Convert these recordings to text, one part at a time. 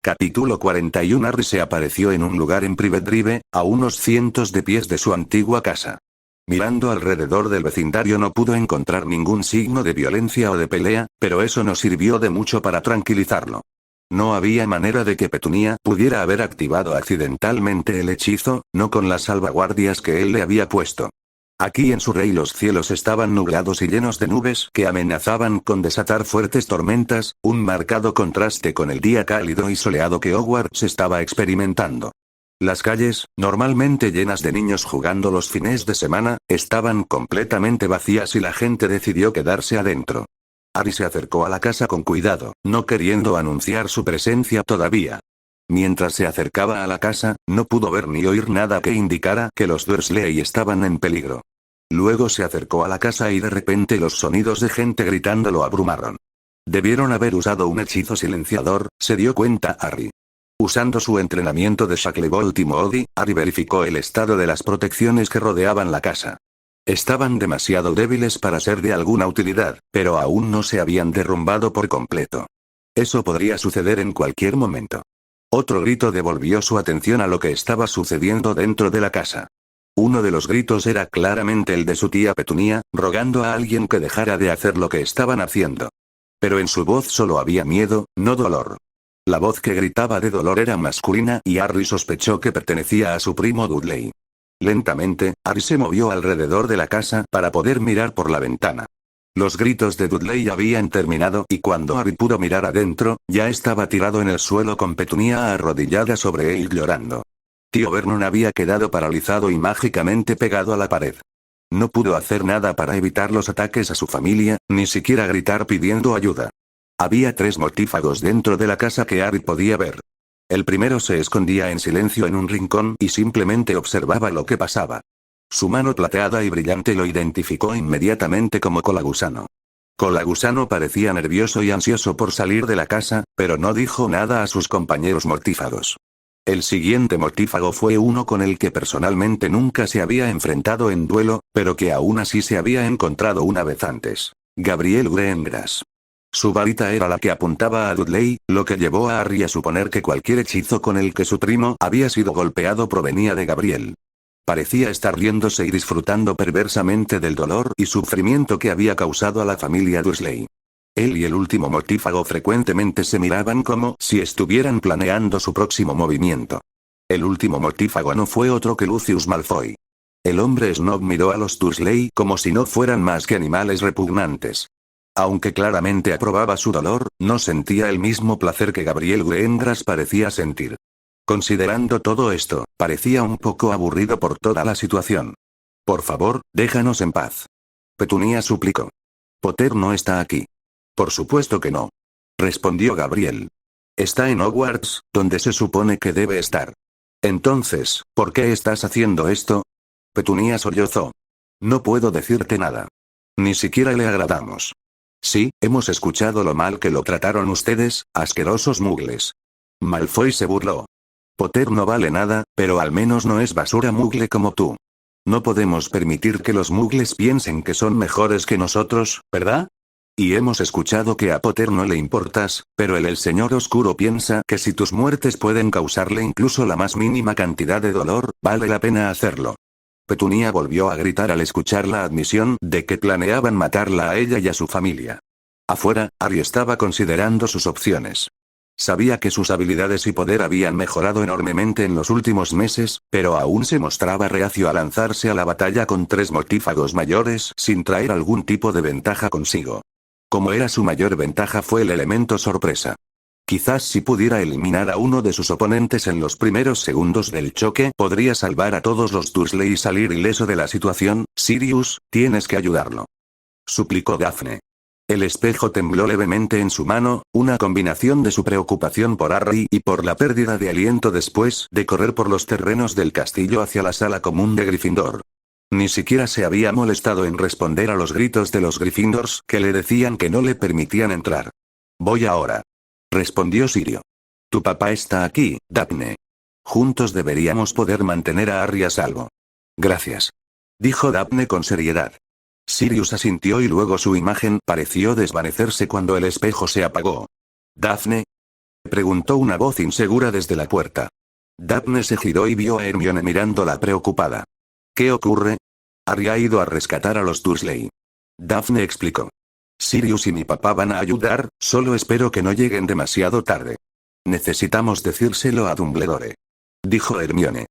Capítulo 41. Harry se apareció en un lugar en Private Drive, a unos cientos de pies de su antigua casa. Mirando alrededor del vecindario no pudo encontrar ningún signo de violencia o de pelea, pero eso no sirvió de mucho para tranquilizarlo. No había manera de que Petunia pudiera haber activado accidentalmente el hechizo, no con las salvaguardias que él le había puesto. Aquí en Surrey los cielos estaban nublados y llenos de nubes que amenazaban con desatar fuertes tormentas, un marcado contraste con el día cálido y soleado que Hogwarts estaba experimentando. Las calles, normalmente llenas de niños jugando los fines de semana, estaban completamente vacías y la gente decidió quedarse adentro. Harry se acercó a la casa con cuidado, no queriendo anunciar su presencia todavía. Mientras se acercaba a la casa, no pudo ver ni oír nada que indicara que los Dursley estaban en peligro. Luego se acercó a la casa y de repente los sonidos de gente gritando lo abrumaron. Debieron haber usado un hechizo silenciador, se dio cuenta Harry. Usando su entrenamiento de Shacklebolt y Moody, Harry verificó el estado de las protecciones que rodeaban la casa. Estaban demasiado débiles para ser de alguna utilidad, pero aún no se habían derrumbado por completo. Eso podría suceder en cualquier momento. Otro grito devolvió su atención a lo que estaba sucediendo dentro de la casa. Uno de los gritos era claramente el de su tía Petunia, rogando a alguien que dejara de hacer lo que estaban haciendo. Pero en su voz solo había miedo, no dolor. La voz que gritaba de dolor era masculina y Harry sospechó que pertenecía a su primo Dudley. Lentamente, Harry se movió alrededor de la casa para poder mirar por la ventana. Los gritos de Dudley habían terminado y cuando Harry pudo mirar adentro, ya estaba tirado en el suelo con Petunia arrodillada sobre él llorando. Tío Vernon había quedado paralizado y mágicamente pegado a la pared. No pudo hacer nada para evitar los ataques a su familia, ni siquiera gritar pidiendo ayuda. Había 3 mortífagos dentro de la casa que Harry podía ver. El primero se escondía en silencio en un rincón y simplemente observaba lo que pasaba. Su mano plateada y brillante lo identificó inmediatamente como Colagusano. Colagusano parecía nervioso y ansioso por salir de la casa, pero no dijo nada a sus compañeros mortífagos. El siguiente mortífago fue uno con el que personalmente nunca se había enfrentado en duelo, pero que aún así se había encontrado una vez antes. Gabriel Greengrass. Su varita era la que apuntaba a Dudley, lo que llevó a Harry a suponer que cualquier hechizo con el que su primo había sido golpeado provenía de Gabriel. Parecía estar riéndose y disfrutando perversamente del dolor y sufrimiento que había causado a la familia Dursley. Él y el último mortífago frecuentemente se miraban como si estuvieran planeando su próximo movimiento. El último mortífago no fue otro que Lucius Malfoy. El hombre snob miró a los Dursley como si no fueran más que animales repugnantes. Aunque claramente aprobaba su dolor, no sentía el mismo placer que Gabriel Greengrass parecía sentir. Considerando todo esto, parecía un poco aburrido por toda la situación. Por favor, déjanos en paz. Petunia suplicó. Potter no está aquí. Por supuesto que no. Respondió Gabriel. Está en Hogwarts, donde se supone que debe estar. Entonces, ¿por qué estás haciendo esto? Petunia sollozó. No puedo decirte nada. Ni siquiera le agradamos. Sí, hemos escuchado lo mal que lo trataron ustedes, asquerosos mugles. Malfoy se burló. Potter no vale nada, pero al menos no es basura mugle como tú. No podemos permitir que los mugles piensen que son mejores que nosotros, ¿verdad? Y hemos escuchado que a Potter no le importas, pero el Señor Oscuro piensa que si tus muertes pueden causarle incluso la más mínima cantidad de dolor, vale la pena hacerlo. Petunia volvió a gritar al escuchar la admisión de que planeaban matarla a ella y a su familia. Afuera, Harry estaba considerando sus opciones. Sabía que sus habilidades y poder habían mejorado enormemente en los últimos meses, pero aún se mostraba reacio a lanzarse a la batalla con 3 mortífagos mayores sin traer algún tipo de ventaja consigo. Como era su mayor ventaja fue el elemento sorpresa. Quizás si pudiera eliminar a uno de sus oponentes en los primeros segundos del choque, podría salvar a todos los Dursley y salir ileso de la situación. Sirius, tienes que ayudarlo. Suplicó Daphne. El espejo tembló levemente en su mano, una combinación de su preocupación por Harry y por la pérdida de aliento después de correr por los terrenos del castillo hacia la sala común de Gryffindor. Ni siquiera se había molestado en responder a los gritos de los Gryffindors que le decían que no le permitían entrar. Voy ahora. Respondió Sirio. Tu papá está aquí, Daphne. Juntos deberíamos poder mantener a Harry a salvo. Gracias. Dijo Daphne con seriedad. Sirius asintió y luego su imagen pareció desvanecerse cuando el espejo se apagó. Daphne. Preguntó una voz insegura desde la puerta. Daphne se giró y vio a Hermione mirándola preocupada. ¿Qué ocurre? Harry ha ido a rescatar a los Dursley. Daphne explicó. Sirius y mi papá van a ayudar, solo espero que no lleguen demasiado tarde. Necesitamos decírselo a Dumbledore. Dijo Hermione.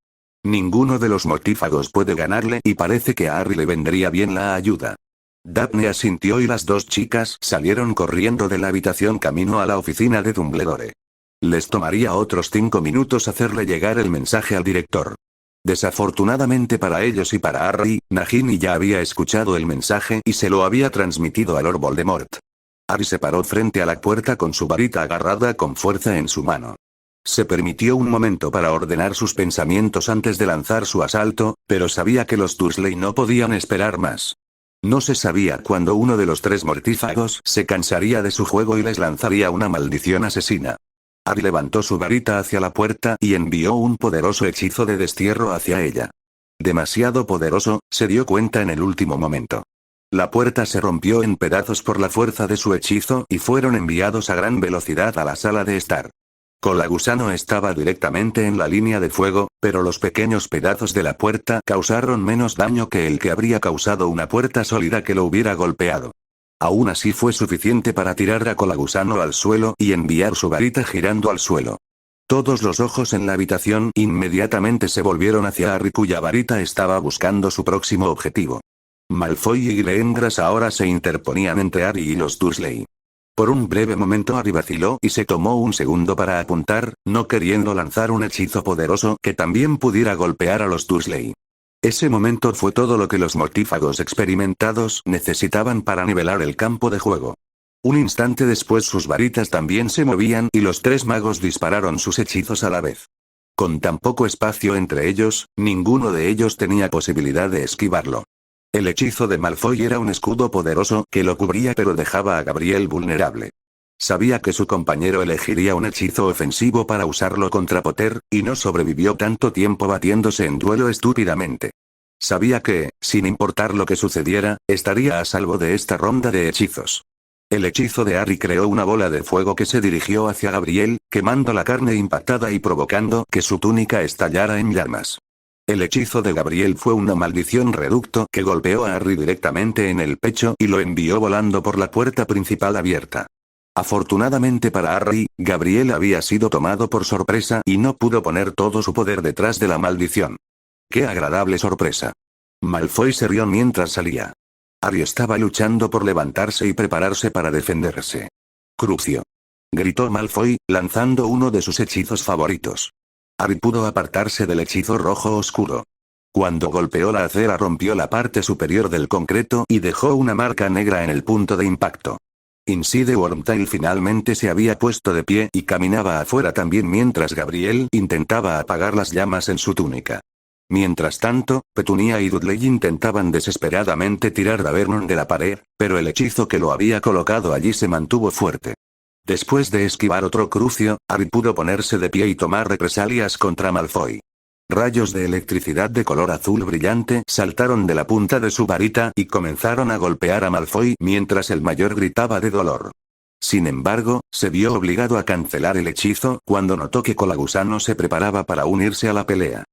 Ninguno de los mortífagos puede ganarle y parece que a Harry le vendría bien la ayuda. Daphne asintió y las dos chicas salieron corriendo de la habitación camino a la oficina de Dumbledore. Les tomaría otros 5 minutos hacerle llegar el mensaje al director. Desafortunadamente para ellos y para Harry, Nagini ya había escuchado el mensaje y se lo había transmitido a Lord Voldemort. Harry se paró frente a la puerta con su varita agarrada con fuerza en su mano. Se permitió un momento para ordenar sus pensamientos antes de lanzar su asalto, pero sabía que los Dursley no podían esperar más. No se sabía cuándo uno de los 3 mortífagos se cansaría de su juego y les lanzaría una maldición asesina. Harry levantó su varita hacia la puerta y envió un poderoso hechizo de destierro hacia ella. Demasiado poderoso, se dio cuenta en el último momento. La puerta se rompió en pedazos por la fuerza de su hechizo y fueron enviados a gran velocidad a la sala de estar. Colagusano estaba directamente en la línea de fuego, pero los pequeños pedazos de la puerta causaron menos daño que el que habría causado una puerta sólida que lo hubiera golpeado. Aún así fue suficiente para tirar a Colagusano al suelo y enviar su varita girando al suelo. Todos los ojos en la habitación inmediatamente se volvieron hacia Harry, cuya varita estaba buscando su próximo objetivo. Malfoy y Gleendras ahora se interponían entre Harry y los Dursley. Por un breve momento Harry vaciló y se tomó un segundo para apuntar, no queriendo lanzar un hechizo poderoso que también pudiera golpear a los Dursley. Ese momento fue todo lo que los mortífagos experimentados necesitaban para nivelar el campo de juego. Un instante después sus varitas también se movían y los 3 magos dispararon sus hechizos a la vez. Con tan poco espacio entre ellos, ninguno de ellos tenía posibilidad de esquivarlo. El hechizo de Malfoy era un escudo poderoso que lo cubría pero dejaba a Gabriel vulnerable. Sabía que su compañero elegiría un hechizo ofensivo para usarlo contra Potter, y no sobrevivió tanto tiempo batiéndose en duelo estúpidamente. Sabía que, sin importar lo que sucediera, estaría a salvo de esta ronda de hechizos. El hechizo de Harry creó una bola de fuego que se dirigió hacia Gabriel, quemando la carne impactada y provocando que su túnica estallara en llamas. El hechizo de Gabriel fue una maldición reducto que golpeó a Harry directamente en el pecho y lo envió volando por la puerta principal abierta. Afortunadamente para Harry, Gabriel había sido tomado por sorpresa y no pudo poner todo su poder detrás de la maldición. ¡Qué agradable sorpresa! Malfoy se rió mientras salía. Harry estaba luchando por levantarse y prepararse para defenderse. ¡Crucio!, gritó Malfoy, lanzando uno de sus hechizos favoritos. Harry pudo apartarse del hechizo rojo oscuro. Cuando golpeó la acera rompió la parte superior del concreto y dejó una marca negra en el punto de impacto. Inside Wormtail finalmente se había puesto de pie y caminaba afuera también mientras Gabriel intentaba apagar las llamas en su túnica. Mientras tanto, Petunia y Dudley intentaban desesperadamente tirar a Vernon de la pared, pero el hechizo que lo había colocado allí se mantuvo fuerte. Después de esquivar otro crucio, Harry pudo ponerse de pie y tomar represalias contra Malfoy. Rayos de electricidad de color azul brillante saltaron de la punta de su varita y comenzaron a golpear a Malfoy mientras el mayor gritaba de dolor. Sin embargo, se vio obligado a cancelar el hechizo cuando notó que Colagusano se preparaba para unirse a la pelea.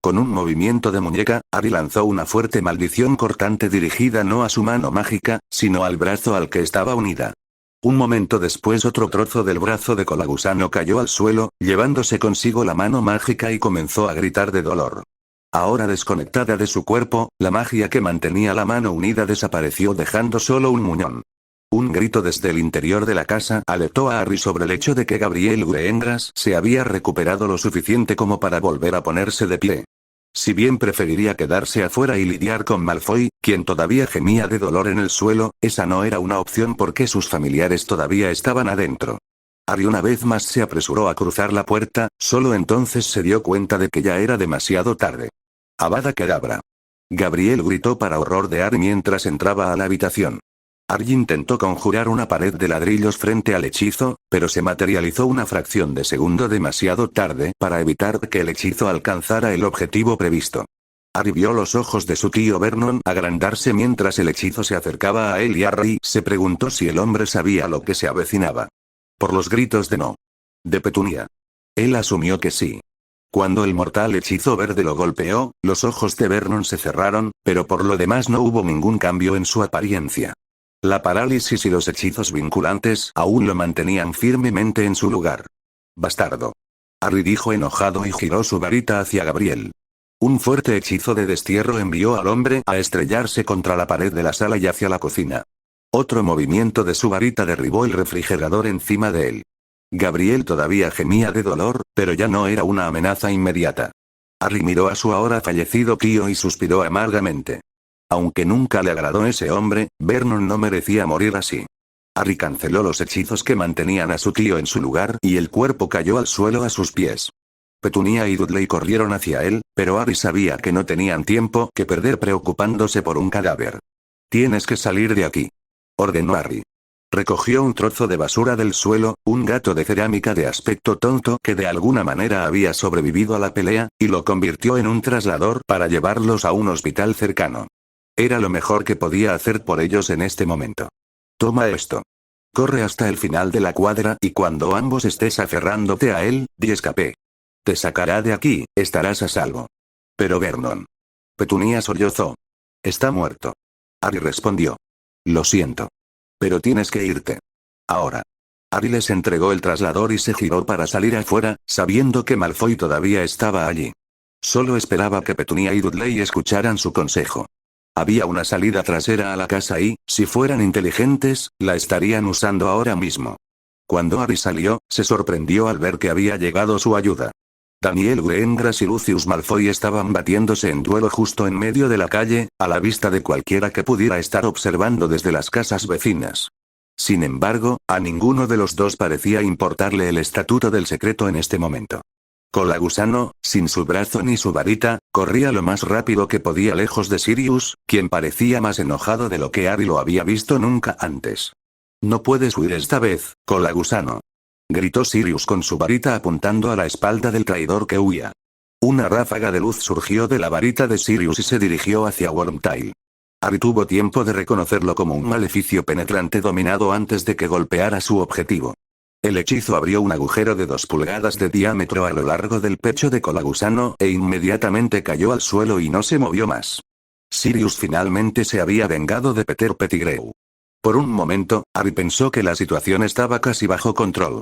Con un movimiento de muñeca, Harry lanzó una fuerte maldición cortante dirigida no a su mano mágica, sino al brazo al que estaba unida. Un momento después otro trozo del brazo de Colagusano cayó al suelo, llevándose consigo la mano mágica y comenzó a gritar de dolor. Ahora desconectada de su cuerpo, la magia que mantenía la mano unida desapareció dejando solo un muñón. Un grito desde el interior de la casa alertó a Harry sobre el hecho de que Gabriel Gleendras se había recuperado lo suficiente como para volver a ponerse de pie. Si bien preferiría quedarse afuera y lidiar con Malfoy, quien todavía gemía de dolor en el suelo, esa no era una opción porque sus familiares todavía estaban adentro. Harry una vez más se apresuró a cruzar la puerta, solo entonces se dio cuenta de que ya era demasiado tarde. Avada Kedavra. Gabriel gritó para horror de Harry mientras entraba a la habitación. Harry intentó conjurar una pared de ladrillos frente al hechizo, pero se materializó una fracción de segundo demasiado tarde para evitar que el hechizo alcanzara el objetivo previsto. Harry vio los ojos de su tío Vernon agrandarse mientras el hechizo se acercaba a él y Harry se preguntó si el hombre sabía lo que se avecinaba. Por los gritos de no. De Petunia. Él asumió que sí. Cuando el mortal hechizo verde lo golpeó, los ojos de Vernon se cerraron, pero por lo demás no hubo ningún cambio en su apariencia. La parálisis y los hechizos vinculantes aún lo mantenían firmemente en su lugar. Bastardo. Harry dijo enojado y giró su varita hacia Gabriel. Un fuerte hechizo de destierro envió al hombre a estrellarse contra la pared de la sala y hacia la cocina. Otro movimiento de su varita derribó el refrigerador encima de él. Gabriel todavía gemía de dolor, pero ya no era una amenaza inmediata. Harry miró a su ahora fallecido tío y suspiró amargamente. Aunque nunca le agradó ese hombre, Vernon no merecía morir así. Harry canceló los hechizos que mantenían a su tío en su lugar y el cuerpo cayó al suelo a sus pies. Petunia y Dudley corrieron hacia él, pero Harry sabía que no tenían tiempo que perder preocupándose por un cadáver. «Tienes que salir de aquí», ordenó Harry. Recogió un trozo de basura del suelo, un gato de cerámica de aspecto tonto que de alguna manera había sobrevivido a la pelea, y lo convirtió en un traslador para llevarlos a un hospital cercano. Era lo mejor que podía hacer por ellos en este momento. «Toma esto. Corre hasta el final de la cuadra y cuando ambos estés aferrándote a él, di escapé. Te sacará de aquí, estarás a salvo». «Pero Vernon». Petunia sollozó. «Está muerto». Harry respondió. «Lo siento. Pero tienes que irte. Ahora». Harry les entregó el traslador y se giró para salir afuera, sabiendo que Malfoy todavía estaba allí. Solo esperaba que Petunia y Dudley escucharan su consejo. Había una salida trasera a la casa y, si fueran inteligentes, la estarían usando ahora mismo. Cuando Harry salió, se sorprendió al ver que había llegado su ayuda. Daniel Greengrass y Lucius Malfoy estaban batiéndose en duelo justo en medio de la calle, a la vista de cualquiera que pudiera estar observando desde las casas vecinas. Sin embargo, a ninguno de los dos parecía importarle el estatuto del secreto en este momento. Colagusano, sin su brazo ni su varita, corría lo más rápido que podía lejos de Sirius, quien parecía más enojado de lo que Harry lo había visto nunca antes. «No puedes huir esta vez, Colagusano», gritó Sirius con su varita apuntando a la espalda del traidor que huía. Una ráfaga de luz surgió de la varita de Sirius y se dirigió hacia Wormtail. Harry tuvo tiempo de reconocerlo como un maleficio penetrante dominado antes de que golpeara su objetivo. El hechizo abrió un agujero de 2 pulgadas de diámetro a lo largo del pecho de Colagusano e inmediatamente cayó al suelo y no se movió más. Sirius finalmente se había vengado de Peter Pettigrew. Por un momento, Harry pensó que la situación estaba casi bajo control.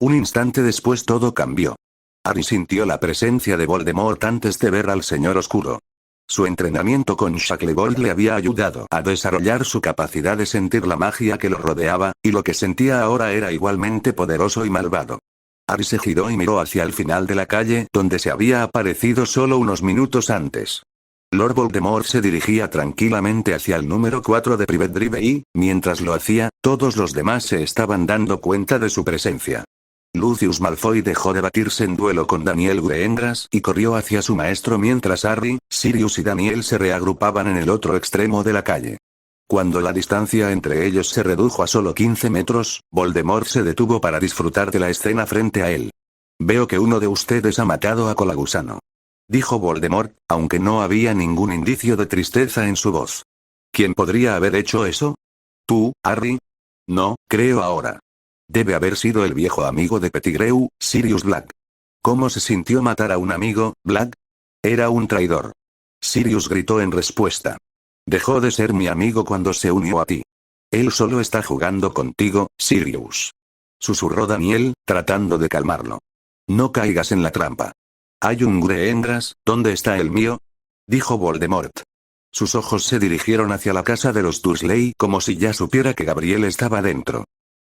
Un instante después todo cambió. Harry sintió la presencia de Voldemort antes de ver al Señor Oscuro. Su entrenamiento con Shacklebolt le había ayudado a desarrollar su capacidad de sentir la magia que lo rodeaba, y lo que sentía ahora era igualmente poderoso y malvado. Harry se giró y miró hacia el final de la calle donde se había aparecido solo unos minutos antes. Lord Voldemort se dirigía tranquilamente hacia el número 4 de Privet Drive y, mientras lo hacía, todos los demás se estaban dando cuenta de su presencia. Lucius Malfoy dejó de batirse en duelo con Daniel Greengrass y corrió hacia su maestro mientras Harry, Sirius y Daniel se reagrupaban en el otro extremo de la calle. Cuando la distancia entre ellos se redujo a solo 15 metros, Voldemort se detuvo para disfrutar de la escena frente a él. «Veo que uno de ustedes ha matado a Colagusano», dijo Voldemort, aunque no había ningún indicio de tristeza en su voz. «¿Quién podría haber hecho eso? ¿Tú, Harry?» «No, creo ahora. Debe haber sido el viejo amigo de Pettigrew, Sirius Black». «¿Cómo se sintió matar a un amigo, Black?» «Era un traidor». Sirius gritó en respuesta. «Dejó de ser mi amigo cuando se unió a ti. Él solo está jugando contigo, Sirius», susurró Daniel, tratando de calmarlo. «No caigas en la trampa». «¿Hay un Greengrass? ¿Dónde está el mío?», dijo Voldemort. Sus ojos se dirigieron hacia la casa de los Dursley como si ya supiera que Gabriel estaba dentro.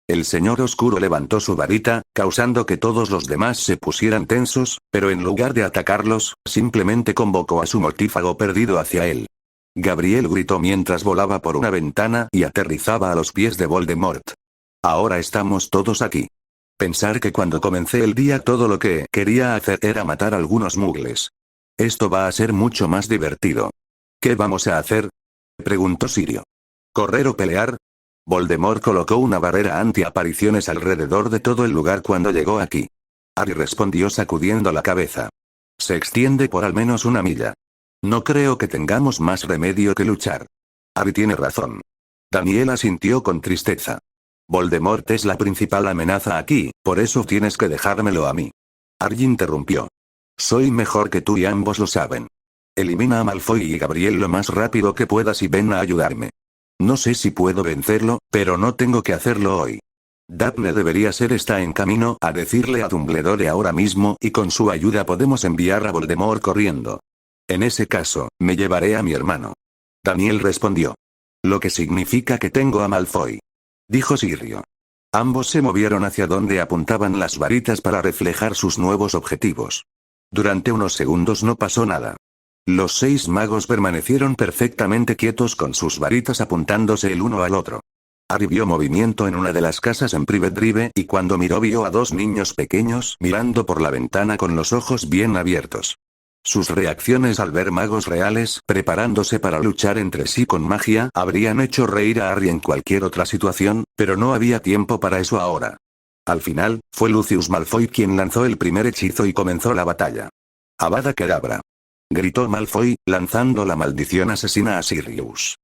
El Señor Oscuro levantó su varita, causando que todos los demás se pusieran tensos, pero en lugar de atacarlos, simplemente convocó a su mortífago perdido hacia él. Gabriel gritó mientras volaba por una ventana y aterrizaba a los pies de Voldemort. «Ahora estamos todos aquí. Pensar que cuando comencé el día todo lo que quería hacer era matar a algunos muggles. Esto va a ser mucho más divertido». «¿Qué vamos a hacer?», preguntó Sirio. «¿Correr o pelear?». Voldemort colocó una barrera anti-apariciones alrededor de todo el lugar cuando llegó aquí. Harry respondió sacudiendo la cabeza. «Se extiende por al menos 1 milla. No creo que tengamos más remedio que luchar». Harry tiene razón. Daniel asintió con tristeza. Voldemort es la principal amenaza aquí, por eso tienes que dejármelo a mí. Harry interrumpió. Soy mejor que tú y ambos lo saben. Elimina a Malfoy y Gabriel lo más rápido que puedas y ven a ayudarme. No sé si puedo vencerlo, pero no tengo que hacerlo hoy. Daphne está en camino a decirle a Dumbledore ahora mismo y con su ayuda podemos enviar a Voldemort corriendo. En ese caso, me llevaré a mi hermano. Daniel respondió. Lo que significa que tengo a Malfoy. Dijo Sirio. Ambos se movieron hacia donde apuntaban las varitas para reflejar sus nuevos objetivos. Durante unos segundos no pasó nada. Los 6 magos permanecieron perfectamente quietos con sus varitas apuntándose el uno al otro. Harry vio movimiento en una de las casas en Privet Drive y cuando miró vio a 2 niños pequeños mirando por la ventana con los ojos bien abiertos. Sus reacciones al ver magos reales preparándose para luchar entre sí con magia habrían hecho reír a Harry en cualquier otra situación, pero no había tiempo para eso ahora. Al final, fue Lucius Malfoy quien lanzó el primer hechizo y comenzó la batalla. Avada Kedavra. Gritó Malfoy, lanzando la maldición asesina a Sirius.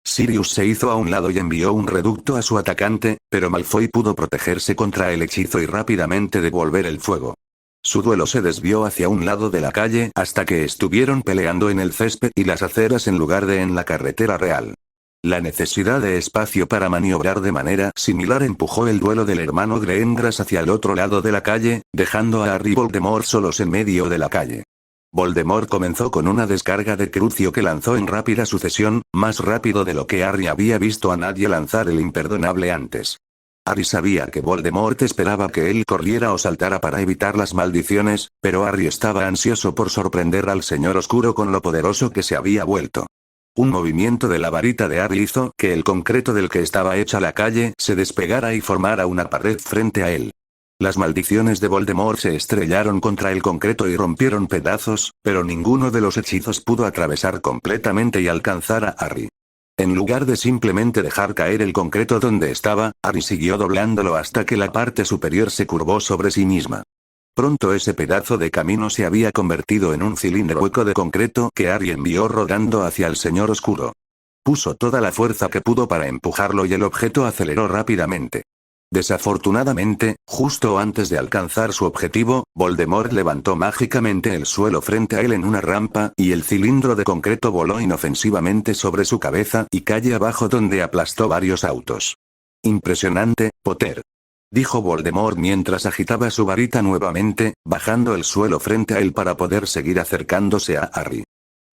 Sirius se hizo a un lado y envió un reducto a su atacante, pero Malfoy pudo protegerse contra el hechizo y rápidamente devolver el fuego. Su duelo se desvió hacia un lado de la calle hasta que estuvieron peleando en el césped y las aceras en lugar de en la carretera real. La necesidad de espacio para maniobrar de manera similar empujó el duelo del hermano Greengrass hacia el otro lado de la calle, dejando a Harry y Voldemort solos en medio de la calle. Voldemort comenzó con una descarga de crucio que lanzó en rápida sucesión, más rápido de lo que Harry había visto a nadie lanzar el imperdonable antes. Harry sabía que Voldemort esperaba que él corriera o saltara para evitar las maldiciones, pero Harry estaba ansioso por sorprender al Señor Oscuro con lo poderoso que se había vuelto. Un movimiento de la varita de Harry hizo que el concreto del que estaba hecha la calle se despegara y formara una pared frente a él. Las maldiciones de Voldemort se estrellaron contra el concreto y rompieron pedazos, pero ninguno de los hechizos pudo atravesar completamente y alcanzar a Harry. En lugar de simplemente dejar caer el concreto donde estaba, Harry siguió doblándolo hasta que la parte superior se curvó sobre sí misma. Pronto ese pedazo de camino se había convertido en un cilindro hueco de concreto que Harry envió rodando hacia el Señor Oscuro. Puso toda la fuerza que pudo para empujarlo y el objeto aceleró rápidamente. Desafortunadamente, justo antes de alcanzar su objetivo, Voldemort levantó mágicamente el suelo frente a él en una rampa y el cilindro de concreto voló inofensivamente sobre su cabeza y calle abajo donde aplastó varios autos. Impresionante, Potter. Dijo Voldemort mientras agitaba su varita nuevamente, bajando el suelo frente a él para poder seguir acercándose a Harry.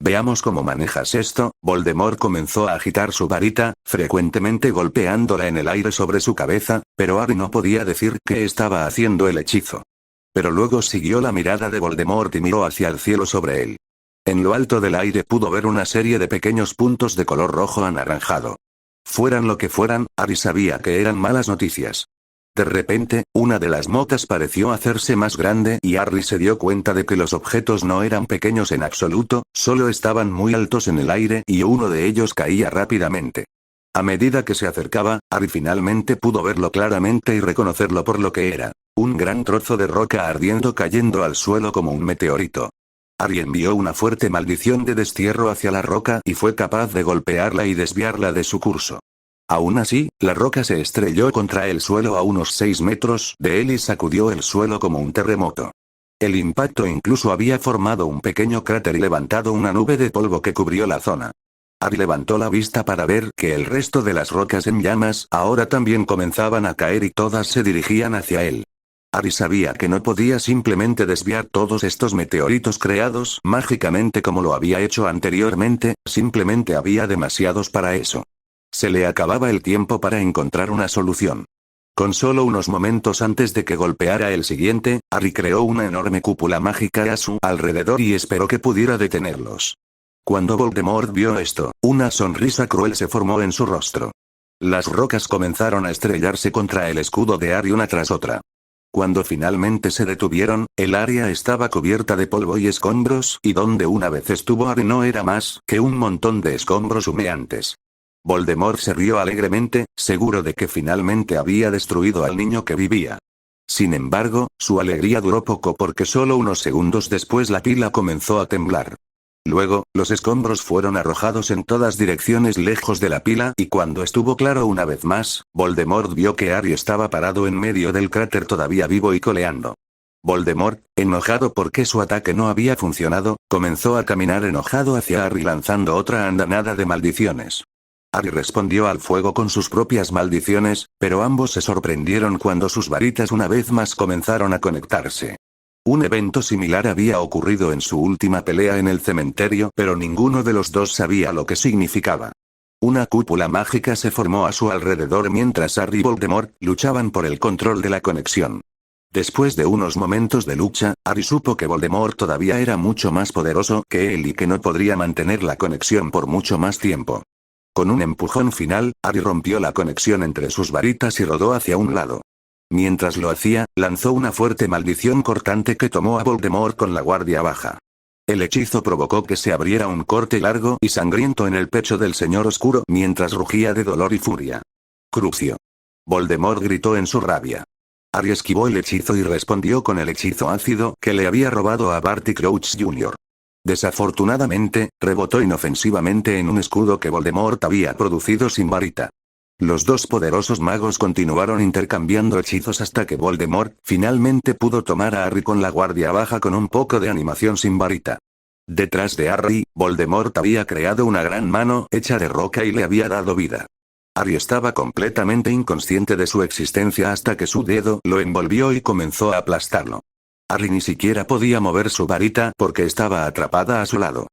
Veamos cómo manejas esto. Voldemort comenzó a agitar su varita, frecuentemente golpeándola en el aire sobre su cabeza, pero Harry no podía decir qué estaba haciendo el hechizo. Pero luego siguió la mirada de Voldemort y miró hacia el cielo sobre él. En lo alto del aire pudo ver una serie de pequeños puntos de color rojo anaranjado. Fueran lo que fueran, Harry sabía que eran malas noticias. De repente, una de las motas pareció hacerse más grande y Harry se dio cuenta de que los objetos no eran pequeños en absoluto, solo estaban muy altos en el aire y uno de ellos caía rápidamente. A medida que se acercaba, Harry finalmente pudo verlo claramente y reconocerlo por lo que era. Un gran trozo de roca ardiendo cayendo al suelo como un meteorito. Harry envió una fuerte maldición de destierro hacia la roca y fue capaz de golpearla y desviarla de su curso. Aún así, la roca se estrelló contra el suelo a unos 6 metros de él y sacudió el suelo como un terremoto. El impacto incluso había formado un pequeño cráter y levantado una nube de polvo que cubrió la zona. Harry levantó la vista para ver que el resto de las rocas en llamas ahora también comenzaban a caer y todas se dirigían hacia él. Harry sabía que no podía simplemente desviar todos estos meteoritos creados mágicamente como lo había hecho anteriormente, simplemente había demasiados para eso. Se le acababa el tiempo para encontrar una solución. Con solo unos momentos antes de que golpeara el siguiente, Harry creó una enorme cúpula mágica a su alrededor y esperó que pudiera detenerlos. Cuando Voldemort vio esto, una sonrisa cruel se formó en su rostro. Las rocas comenzaron a estrellarse contra el escudo de Harry una tras otra. Cuando finalmente se detuvieron, el área estaba cubierta de polvo y escombros y donde una vez estuvo Harry no era más que un montón de escombros humeantes. Voldemort se rió alegremente, seguro de que finalmente había destruido al niño que vivía. Sin embargo, su alegría duró poco porque solo unos segundos después la pila comenzó a temblar. Luego, los escombros fueron arrojados en todas direcciones lejos de la pila y cuando estuvo claro una vez más, Voldemort vio que Harry estaba parado en medio del cráter todavía vivo y coleando. Voldemort, enojado porque su ataque no había funcionado, comenzó a caminar enojado hacia Harry lanzando otra andanada de maldiciones. Harry respondió al fuego con sus propias maldiciones, pero ambos se sorprendieron cuando sus varitas una vez más comenzaron a conectarse. Un evento similar había ocurrido en su última pelea en el cementerio, pero ninguno de los dos sabía lo que significaba. Una cúpula mágica se formó a su alrededor mientras Harry y Voldemort luchaban por el control de la conexión. Después de unos momentos de lucha, Harry supo que Voldemort todavía era mucho más poderoso que él y que no podría mantener la conexión por mucho más tiempo. Con un empujón final, Harry rompió la conexión entre sus varitas y rodó hacia un lado. Mientras lo hacía, lanzó una fuerte maldición cortante que tomó a Voldemort con la guardia baja. El hechizo provocó que se abriera un corte largo y sangriento en el pecho del Señor Oscuro mientras rugía de dolor y furia. Crucio. Voldemort gritó en su rabia. Harry esquivó el hechizo y respondió con el hechizo ácido que le había robado a Barty Crouch Jr. Desafortunadamente, rebotó inofensivamente en un escudo que Voldemort había producido sin varita. Los dos poderosos magos continuaron intercambiando hechizos hasta que Voldemort finalmente pudo tomar a Harry con la guardia baja con un poco de animación sin varita. Detrás de Harry, Voldemort había creado una gran mano hecha de roca y le había dado vida. Harry estaba completamente inconsciente de su existencia hasta que su dedo lo envolvió y comenzó a aplastarlo. Harry ni siquiera podía mover su varita porque estaba atrapada a su lado.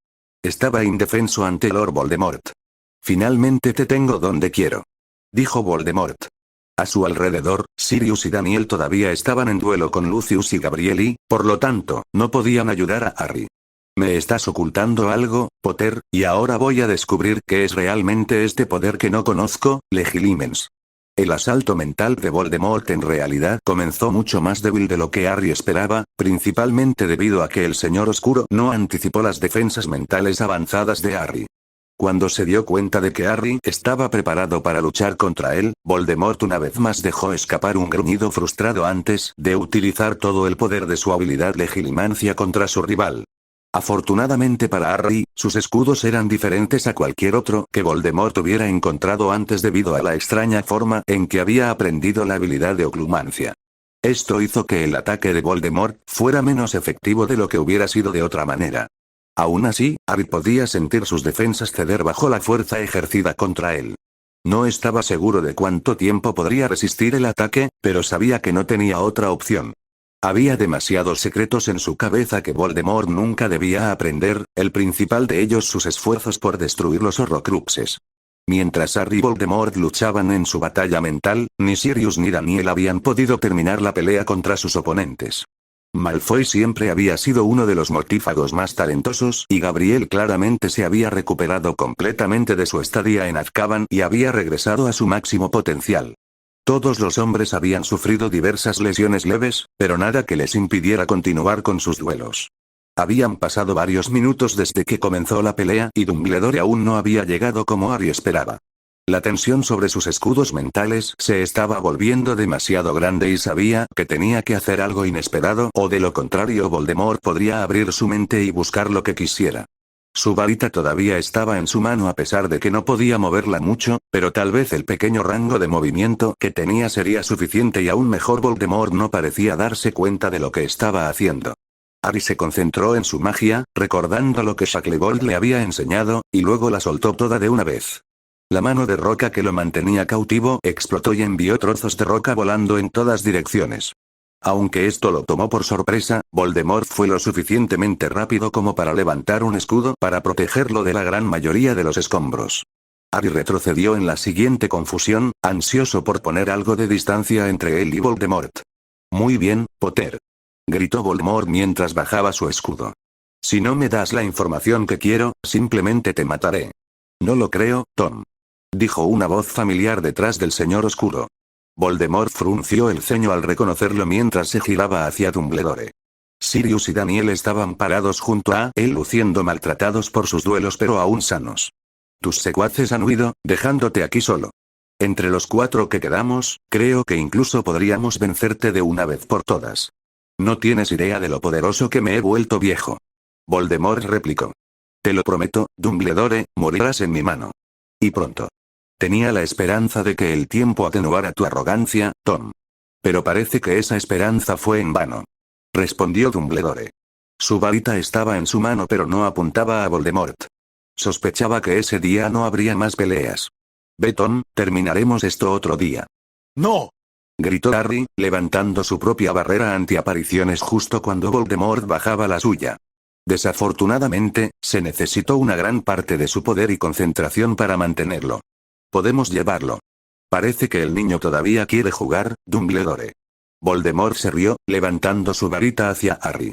Estaba indefenso ante Lord Voldemort. Finalmente te tengo donde quiero, dijo Voldemort. A su alrededor, Sirius y Daniel todavía estaban en duelo con Lucius y Gabriel y, por lo tanto, no podían ayudar a Harry. Me estás ocultando algo, Potter, y ahora voy a descubrir qué es realmente este poder que no conozco, Legilimens. El asalto mental de Voldemort en realidad comenzó mucho más débil de lo que Harry esperaba, principalmente debido a que el Señor Oscuro no anticipó las defensas mentales avanzadas de Harry. Cuando se dio cuenta de que Harry estaba preparado para luchar contra él, Voldemort una vez más dejó escapar un gruñido frustrado antes de utilizar todo el poder de su habilidad Legilimancia contra su rival. Afortunadamente para Harry, sus escudos eran diferentes a cualquier otro que Voldemort hubiera encontrado antes debido a la extraña forma en que había aprendido la habilidad de oclumancia. Esto hizo que el ataque de Voldemort fuera menos efectivo de lo que hubiera sido de otra manera. Aún así, Harry podía sentir sus defensas ceder bajo la fuerza ejercida contra él. No estaba seguro de cuánto tiempo podría resistir el ataque, pero sabía que no tenía otra opción. Había demasiados secretos en su cabeza que Voldemort nunca debía aprender, el principal de ellos sus esfuerzos por destruir los Horrocruxes. Mientras Harry y Voldemort luchaban en su batalla mental, ni Sirius ni Daniel habían podido terminar la pelea contra sus oponentes. Malfoy siempre había sido uno de los mortífagos más talentosos y Gabriel claramente se había recuperado completamente de su estadía en Azkaban y había regresado a su máximo potencial. Todos los hombres habían sufrido diversas lesiones leves, pero nada que les impidiera continuar con sus duelos. Habían pasado varios minutos desde que comenzó la pelea y Dumbledore aún no había llegado como Harry esperaba. La tensión sobre sus escudos mentales se estaba volviendo demasiado grande y sabía que tenía que hacer algo inesperado o de lo contrario Voldemort podría abrir su mente y buscar lo que quisiera. Su varita todavía estaba en su mano a pesar de que no podía moverla mucho, pero tal vez el pequeño rango de movimiento que tenía sería suficiente y aún mejor Voldemort no parecía darse cuenta de lo que estaba haciendo. Harry se concentró en su magia, recordando lo que Shacklebolt le había enseñado, y luego la soltó toda de una vez. La mano de roca que lo mantenía cautivo explotó y envió trozos de roca volando en todas direcciones. Aunque esto lo tomó por sorpresa, Voldemort fue lo suficientemente rápido como para levantar un escudo para protegerlo de la gran mayoría de los escombros. Harry retrocedió en la siguiente confusión, ansioso por poner algo de distancia entre él y Voldemort. «Muy bien, Potter», gritó Voldemort mientras bajaba su escudo. «Si no me das la información que quiero, simplemente te mataré». «No lo creo, Tom», dijo una voz familiar detrás del Señor Oscuro. Voldemort frunció el ceño al reconocerlo mientras se giraba hacia Dumbledore. Sirius y Daniel estaban parados junto a él luciendo maltratados por sus duelos pero aún sanos. Tus secuaces han huido, dejándote aquí solo. Entre los 4 que quedamos, creo que incluso podríamos vencerte de una vez por todas. No tienes idea de lo poderoso que me he vuelto viejo. Voldemort replicó. Te lo prometo, Dumbledore, morirás en mi mano. Y pronto. Tenía la esperanza de que el tiempo atenuara tu arrogancia, Tom. Pero parece que esa esperanza fue en vano. Respondió Dumbledore. Su varita estaba en su mano pero no apuntaba a Voldemort. Sospechaba que ese día no habría más peleas. Ve, Tom, terminaremos esto otro día. ¡No! Gritó Harry, levantando su propia barrera antiapariciones justo cuando Voldemort bajaba la suya. Desafortunadamente, se necesitó una gran parte de su poder y concentración para mantenerlo. Podemos llevarlo. Parece que el niño todavía quiere jugar, Dumbledore. Voldemort se rió, levantando su varita hacia Harry.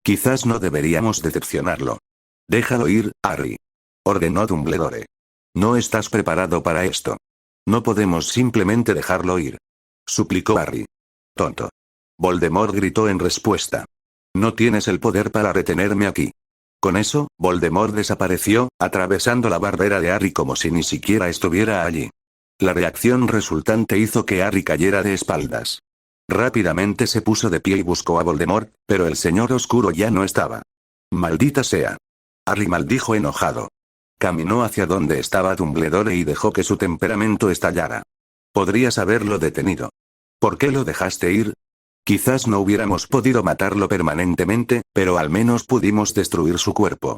Quizás no deberíamos decepcionarlo. Déjalo ir, Harry. Ordenó Dumbledore. No estás preparado para esto. No podemos simplemente dejarlo ir. Suplicó Harry. Tonto. Voldemort gritó en respuesta. No tienes el poder para retenerme aquí. Con eso, Voldemort desapareció, atravesando la barrera de Harry como si ni siquiera estuviera allí. La reacción resultante hizo que Harry cayera de espaldas. Rápidamente se puso de pie y buscó a Voldemort, pero el señor oscuro ya no estaba. Maldita sea. Harry maldijo enojado. Caminó hacia donde estaba Dumbledore y dejó que su temperamento estallara. Podrías haberlo detenido. ¿Por qué lo dejaste ir? Quizás no hubiéramos podido matarlo permanentemente, pero al menos pudimos destruir su cuerpo.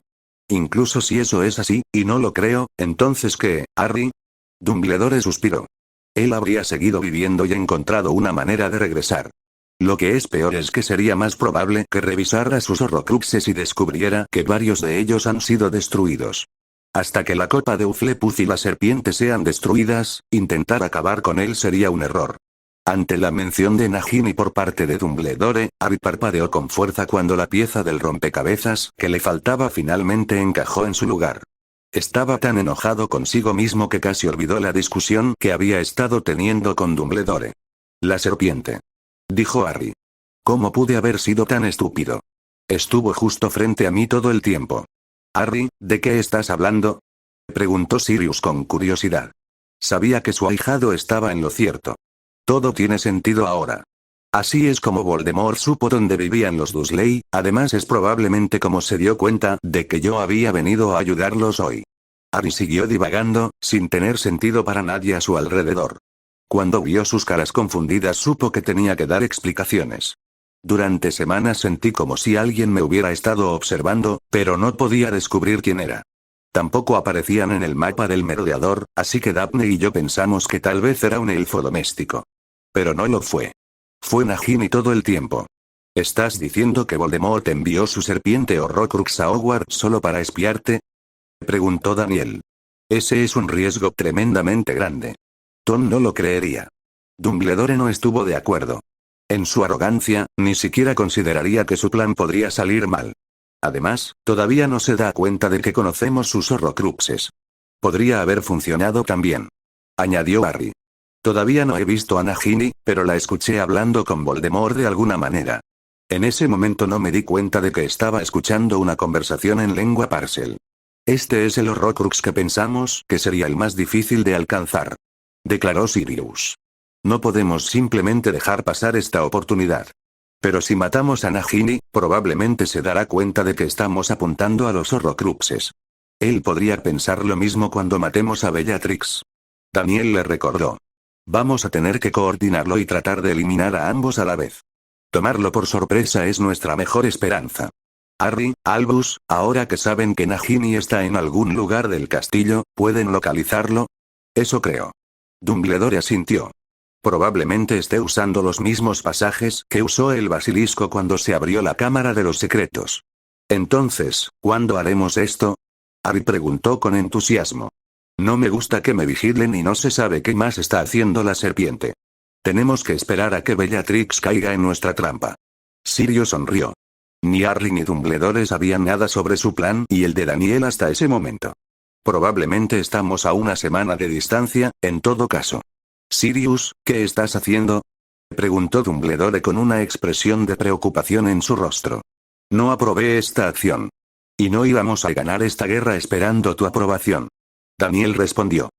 Incluso si eso es así, y no lo creo, ¿entonces qué, Harry? Dumbledore suspiró. Él habría seguido viviendo y encontrado una manera de regresar. Lo que es peor es que sería más probable que revisara sus horrocruxes y descubriera que varios de ellos han sido destruidos. Hasta que la copa de Hufflepuff y la serpiente sean destruidas, intentar acabar con él sería un error. Ante la mención de Nagini por parte de Dumbledore, Harry parpadeó con fuerza cuando la pieza del rompecabezas que le faltaba finalmente encajó en su lugar. Estaba tan enojado consigo mismo que casi olvidó la discusión que había estado teniendo con Dumbledore. La serpiente. Dijo Harry. ¿Cómo pude haber sido tan estúpido? Estuvo justo frente a mí todo el tiempo. Harry, ¿de qué estás hablando? Preguntó Sirius con curiosidad. Sabía que su ahijado estaba en lo cierto. Todo tiene sentido ahora. Así es como Voldemort supo dónde vivían los Dursley, además es probablemente como se dio cuenta de que yo había venido a ayudarlos hoy. Harry siguió divagando, sin tener sentido para nadie a su alrededor. Cuando vio sus caras confundidas supo que tenía que dar explicaciones. Durante semanas sentí como si alguien me hubiera estado observando, pero no podía descubrir quién era. Tampoco aparecían en el mapa del merodeador, así que Daphne y yo pensamos que tal vez era un elfo doméstico. Pero no lo fue. Fue Nagini todo el tiempo. ¿Estás diciendo que Voldemort envió su serpiente Horrocrux a Hogwarts solo para espiarte? Preguntó Daniel. Ese es un riesgo tremendamente grande. Tom no lo creería. Dumbledore no estuvo de acuerdo. En su arrogancia, ni siquiera consideraría que su plan podría salir mal. Además, todavía no se da cuenta de que conocemos sus horrocruxes. Podría haber funcionado también. Añadió Harry. Todavía no he visto a Nagini, pero la escuché hablando con Voldemort de alguna manera. En ese momento no me di cuenta de que estaba escuchando una conversación en lengua Parcel. Este es el horrocrux que pensamos que sería el más difícil de alcanzar. Declaró Sirius. No podemos simplemente dejar pasar esta oportunidad. Pero si matamos a Nagini, probablemente se dará cuenta de que estamos apuntando a los horrocruxes. Él podría pensar lo mismo cuando matemos a Bellatrix. Daniel le recordó. Vamos a tener que coordinarlo y tratar de eliminar a ambos a la vez. Tomarlo por sorpresa es nuestra mejor esperanza. Harry, Albus, ahora que saben que Nagini está en algún lugar del castillo, ¿pueden localizarlo? Eso creo. Dumbledore asintió. Probablemente esté usando los mismos pasajes que usó el basilisco cuando se abrió la Cámara de los Secretos. Entonces, ¿cuándo haremos esto? Harry preguntó con entusiasmo. No me gusta que me vigilen y no se sabe qué más está haciendo la serpiente. Tenemos que esperar a que Bellatrix caiga en nuestra trampa. Sirius sonrió. Ni Harry ni Dumbledore sabían nada sobre su plan y el de Daniel hasta ese momento. Probablemente estamos a una semana de distancia, en todo caso. Sirius, ¿qué estás haciendo? Preguntó Dumbledore con una expresión de preocupación en su rostro. No aprobé esta acción. Y no íbamos a ganar esta guerra esperando tu aprobación. Daniel respondió.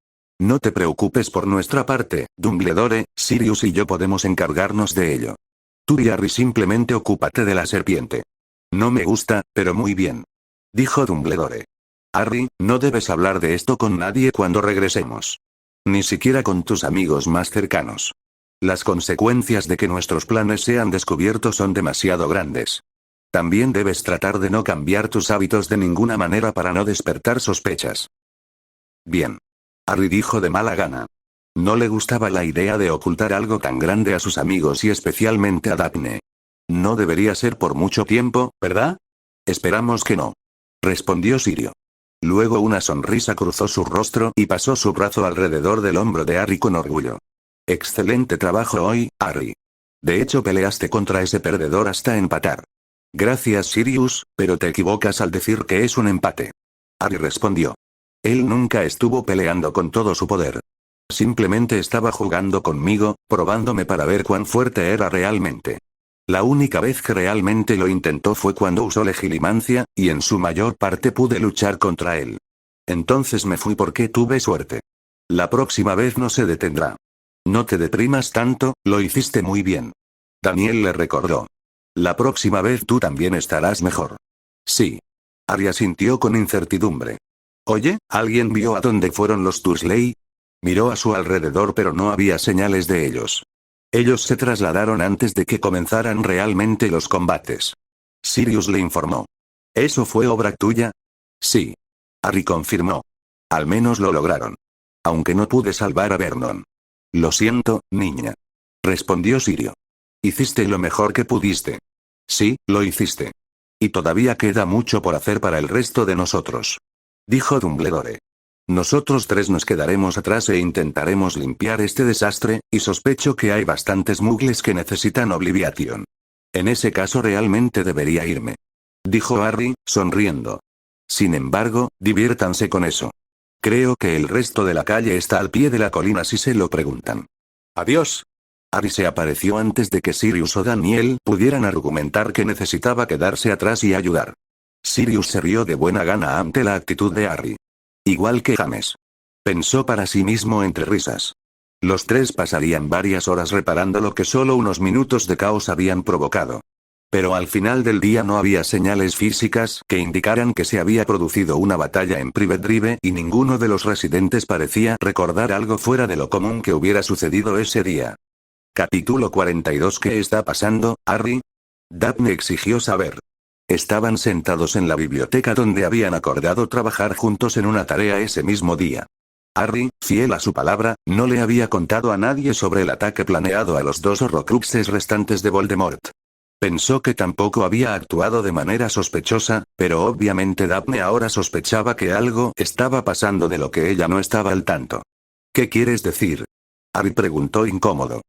No te preocupes por nuestra parte, Dumbledore, Sirius y yo podemos encargarnos de ello. Tú y Harry simplemente ocúpate de la serpiente. No me gusta, pero muy bien. Dijo Dumbledore. Harry, no debes hablar de esto con nadie cuando regresemos. Ni siquiera con tus amigos más cercanos. Las consecuencias de que nuestros planes sean descubiertos son demasiado grandes. También debes tratar de no cambiar tus hábitos de ninguna manera para no despertar sospechas. Bien. Harry dijo de mala gana. No le gustaba la idea de ocultar algo tan grande a sus amigos y especialmente a Daphne. No debería ser por mucho tiempo, ¿verdad? Esperamos que no. Respondió Sirio. Luego una sonrisa cruzó su rostro y pasó su brazo alrededor del hombro de Harry con orgullo. Excelente trabajo hoy, Harry. De hecho peleaste contra ese perdedor hasta empatar. Gracias Sirius, pero te equivocas al decir que es un empate. Harry respondió. Él nunca estuvo peleando con todo su poder. Simplemente estaba jugando conmigo, probándome para ver cuán fuerte era realmente. La única vez que realmente lo intentó fue cuando usó legilimancia, y en su mayor parte pude luchar contra él. Entonces me fui porque tuve suerte. La próxima vez no se detendrá. No te deprimas tanto, lo hiciste muy bien. Daniel le recordó. La próxima vez tú también estarás mejor. Sí. Harry asintió con incertidumbre. Oye, ¿alguien vio a dónde fueron los Dursley? Miró a su alrededor pero no había señales de ellos. Ellos se trasladaron antes de que comenzaran realmente los combates. Sirius le informó. ¿Eso fue obra tuya? Sí. Harry confirmó. Al menos lo lograron. Aunque no pude salvar a Vernon. Lo siento, niña. Respondió Sirio. Hiciste lo mejor que pudiste. Sí, lo hiciste. Y todavía queda mucho por hacer para el resto de nosotros. Dijo Dumbledore. Nosotros tres nos quedaremos atrás e intentaremos limpiar este desastre, y sospecho que hay bastantes muggles que necesitan Obliviation. En ese caso realmente debería irme. Dijo Harry, sonriendo. Sin embargo, diviértanse con eso. Creo que el resto de la calle está al pie de la colina si se lo preguntan. Adiós. Harry se apareció antes de que Sirius o Daniel pudieran argumentar que necesitaba quedarse atrás y ayudar. Sirius se rió de buena gana ante la actitud de Harry. Igual que James. Pensó para sí mismo entre risas. Los tres pasarían varias horas reparando lo que solo unos minutos de caos habían provocado. Pero al final del día no había señales físicas que indicaran que se había producido una batalla en Private Drive y ninguno de los residentes parecía recordar algo fuera de lo común que hubiera sucedido ese día. Capítulo 42. ¿Qué está pasando, Harry? Daphne exigió saber. Estaban sentados en la biblioteca donde habían acordado trabajar juntos en una tarea ese mismo día. Harry, fiel a su palabra, no le había contado a nadie sobre el ataque planeado a los dos Horrocruxes restantes de Voldemort. Pensó que tampoco había actuado de manera sospechosa, pero obviamente Daphne ahora sospechaba que algo estaba pasando de lo que ella no estaba al tanto. ¿Qué quieres decir? Harry preguntó incómodo.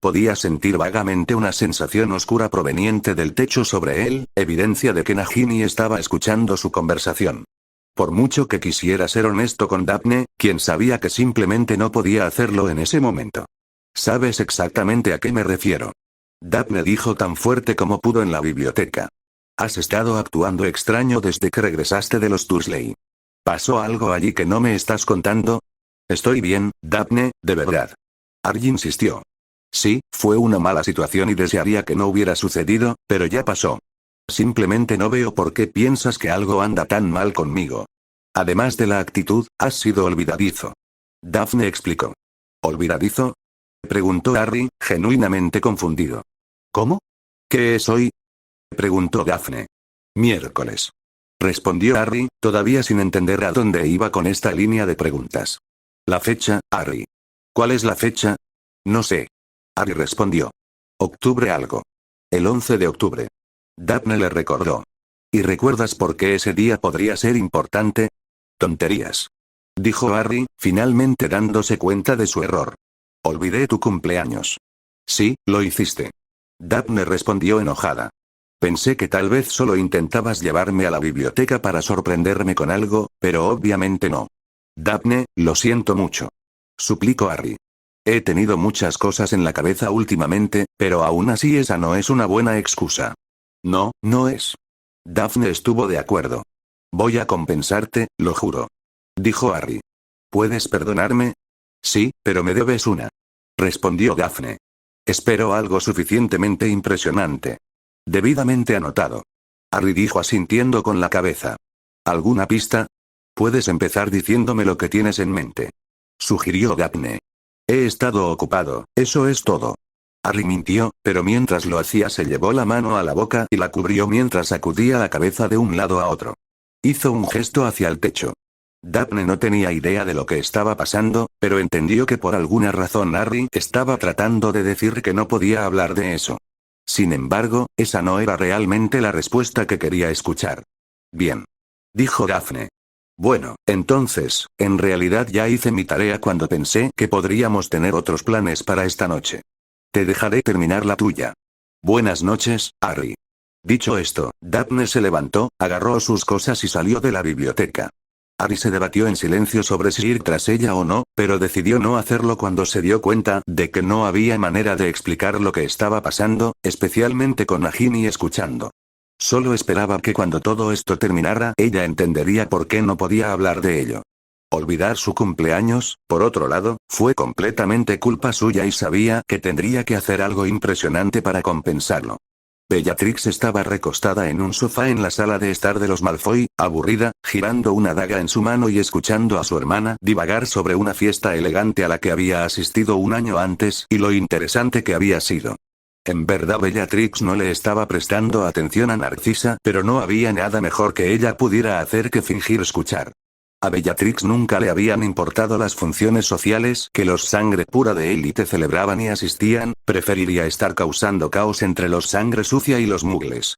Podía sentir vagamente una sensación oscura proveniente del techo sobre él, evidencia de que Nagini estaba escuchando su conversación. Por mucho que quisiera ser honesto con Daphne, quien sabía que simplemente no podía hacerlo en ese momento. ¿Sabes exactamente a qué me refiero? Daphne dijo tan fuerte como pudo en la biblioteca. Has estado actuando extraño desde que regresaste de los Dursley. ¿Pasó algo allí que no me estás contando? Estoy bien, Daphne, de verdad. Harry insistió. Sí, fue una mala situación y desearía que no hubiera sucedido, pero ya pasó. Simplemente no veo por qué piensas que algo anda tan mal conmigo. Además de la actitud, has sido olvidadizo. Daphne explicó. ¿Olvidadizo? Preguntó Harry, genuinamente confundido. ¿Cómo? ¿Qué es hoy? Preguntó Daphne. Miércoles. Respondió Harry, todavía sin entender a dónde iba con esta línea de preguntas. La fecha, Harry. ¿Cuál es la fecha? No sé. Harry respondió. Octubre algo. El 11 de octubre. Daphne le recordó. ¿Y recuerdas por qué ese día podría ser importante? Tonterías. Dijo Harry, finalmente dándose cuenta de su error. Olvidé tu cumpleaños. Sí, lo hiciste. Daphne respondió enojada. Pensé que tal vez solo intentabas llevarme a la biblioteca para sorprenderme con algo, pero obviamente no. Daphne, lo siento mucho. Suplicó Harry. He tenido muchas cosas en la cabeza últimamente, pero aún así esa no es una buena excusa. No, no es. Daphne estuvo de acuerdo. Voy a compensarte, lo juro. Dijo Harry. ¿Puedes perdonarme? Sí, pero me debes una. Respondió Daphne. Espero algo suficientemente impresionante. Debidamente anotado. Harry dijo asintiendo con la cabeza. ¿Alguna pista? Puedes empezar diciéndome lo que tienes en mente. Sugirió Daphne. He estado ocupado, eso es todo. Harry mintió, pero mientras lo hacía se llevó la mano a la boca y la cubrió mientras sacudía la cabeza de un lado a otro. Hizo un gesto hacia el techo. Daphne no tenía idea de lo que estaba pasando, pero entendió que por alguna razón Harry estaba tratando de decir que no podía hablar de eso. Sin embargo, esa no era realmente la respuesta que quería escuchar. Bien. Dijo Daphne. Bueno, entonces, en realidad ya hice mi tarea cuando pensé que podríamos tener otros planes para esta noche. Te dejaré terminar la tuya. Buenas noches, Harry. Dicho esto, Daphne se levantó, agarró sus cosas y salió de la biblioteca. Harry se debatió en silencio sobre si ir tras ella o no, pero decidió no hacerlo cuando se dio cuenta de que no había manera de explicar lo que estaba pasando, especialmente con Nagini escuchando. Solo esperaba que cuando todo esto terminara ella entendería por qué no podía hablar de ello. Olvidar su cumpleaños, por otro lado, fue completamente culpa suya y sabía que tendría que hacer algo impresionante para compensarlo. Bellatrix estaba recostada en un sofá en la sala de estar de los Malfoy, aburrida, girando una daga en su mano y escuchando a su hermana divagar sobre una fiesta elegante a la que había asistido un año antes y lo interesante que había sido. En verdad Bellatrix no le estaba prestando atención a Narcisa, pero no había nada mejor que ella pudiera hacer que fingir escuchar. A Bellatrix nunca le habían importado las funciones sociales que los sangre pura de élite celebraban y asistían, preferiría estar causando caos entre los sangre sucia y los muggles.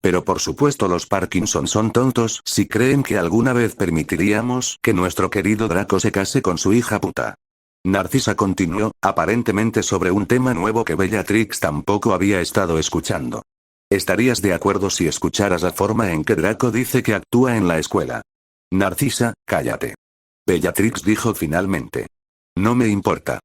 Pero por supuesto los Parkinson son tontos si creen que alguna vez permitiríamos que nuestro querido Draco se case con su hija puta. Narcisa continuó, aparentemente sobre un tema nuevo que Bellatrix tampoco había estado escuchando. ¿Estarías de acuerdo si escucharas la forma en que Draco dice que actúa en la escuela? Narcisa, cállate. Bellatrix dijo finalmente. No me importa.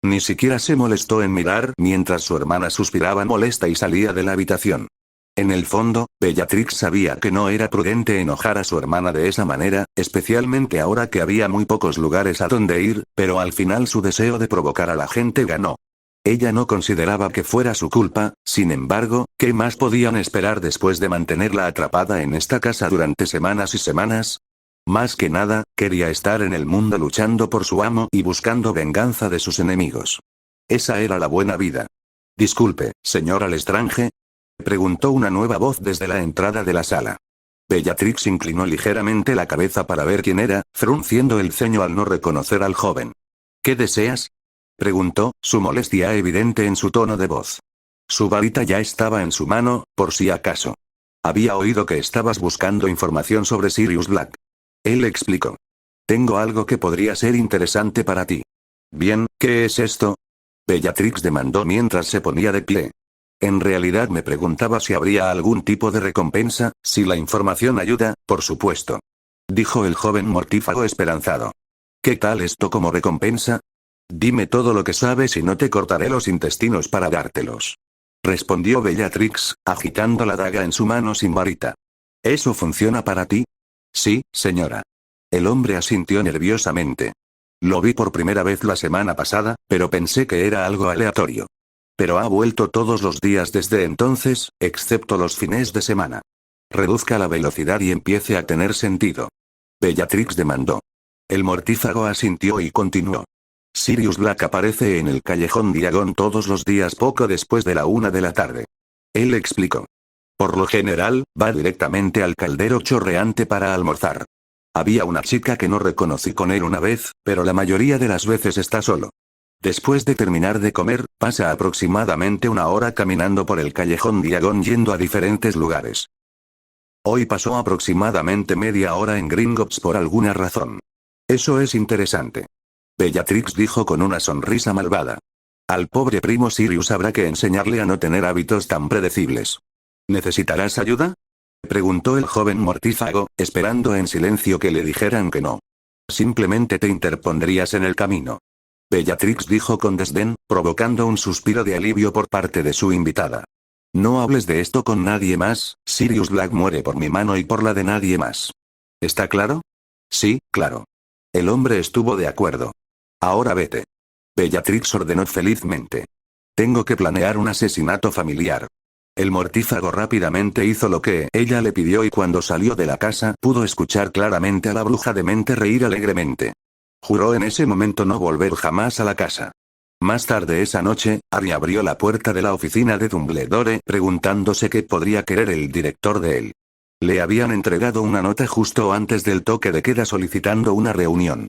Ni siquiera se molestó en mirar mientras su hermana suspiraba molesta y salía de la habitación. En el fondo, Bellatrix sabía que no era prudente enojar a su hermana de esa manera, especialmente ahora que había muy pocos lugares a donde ir, pero al final su deseo de provocar a la gente ganó. Ella no consideraba que fuera su culpa, sin embargo, ¿qué más podían esperar después de mantenerla atrapada en esta casa durante semanas y semanas? Más que nada, quería estar en el mundo luchando por su amo y buscando venganza de sus enemigos. Esa era la buena vida. Disculpe, señora Lestrange, preguntó una nueva voz desde la entrada de la sala. Bellatrix inclinó ligeramente la cabeza para ver quién era, frunciendo el ceño al no reconocer al joven. ¿Qué deseas? Preguntó, su molestia evidente en su tono de voz. Su varita ya estaba en su mano, por si acaso. Había oído que estabas buscando información sobre Sirius Black. Él explicó. Tengo algo que podría ser interesante para ti. Bien, ¿qué es esto? Bellatrix demandó mientras se ponía de pie. En realidad me preguntaba si habría algún tipo de recompensa, si la información ayuda, por supuesto. Dijo el joven mortífago esperanzado. ¿Qué tal esto como recompensa? Dime todo lo que sabes y no te cortaré los intestinos para dártelos. Respondió Bellatrix, agitando la daga en su mano sin varita. ¿Eso funciona para ti? Sí, señora. El hombre asintió nerviosamente. Lo vi por primera vez la semana pasada, pero pensé que era algo aleatorio. Pero ha vuelto todos los días desde entonces, excepto los fines de semana. Reduzca la velocidad y empiece a tener sentido. Bellatrix demandó. El mortífago asintió y continuó. Sirius Black aparece en el callejón Diagon todos los días poco después de la 1 de la tarde. Él explicó. Por lo general, va directamente al caldero chorreante para almorzar. Había una chica que no reconocí con él una vez, pero la mayoría de las veces está solo. Después de terminar de comer, pasa aproximadamente una hora caminando por el callejón Diagon yendo a diferentes lugares. Hoy pasó aproximadamente media hora en Gringotts por alguna razón. Eso es interesante. Bellatrix dijo con una sonrisa malvada. Al pobre primo Sirius habrá que enseñarle a no tener hábitos tan predecibles. ¿Necesitarás ayuda? Preguntó el joven mortífago, esperando en silencio que le dijeran que no. Simplemente te interpondrías en el camino. Bellatrix dijo con desdén, provocando un suspiro de alivio por parte de su invitada. No hables de esto con nadie más, Sirius Black muere por mi mano y por la de nadie más. ¿Está claro? Sí, claro. El hombre estuvo de acuerdo. Ahora vete. Bellatrix ordenó felizmente. Tengo que planear un asesinato familiar. El mortífago rápidamente hizo lo que ella le pidió y cuando salió de la casa pudo escuchar claramente a la bruja de mente reír alegremente. Juró en ese momento no volver jamás a la casa. Más tarde esa noche, Harry abrió la puerta de la oficina de Dumbledore preguntándose qué podría querer el director de él. Le habían entregado una nota justo antes del toque de queda solicitando una reunión.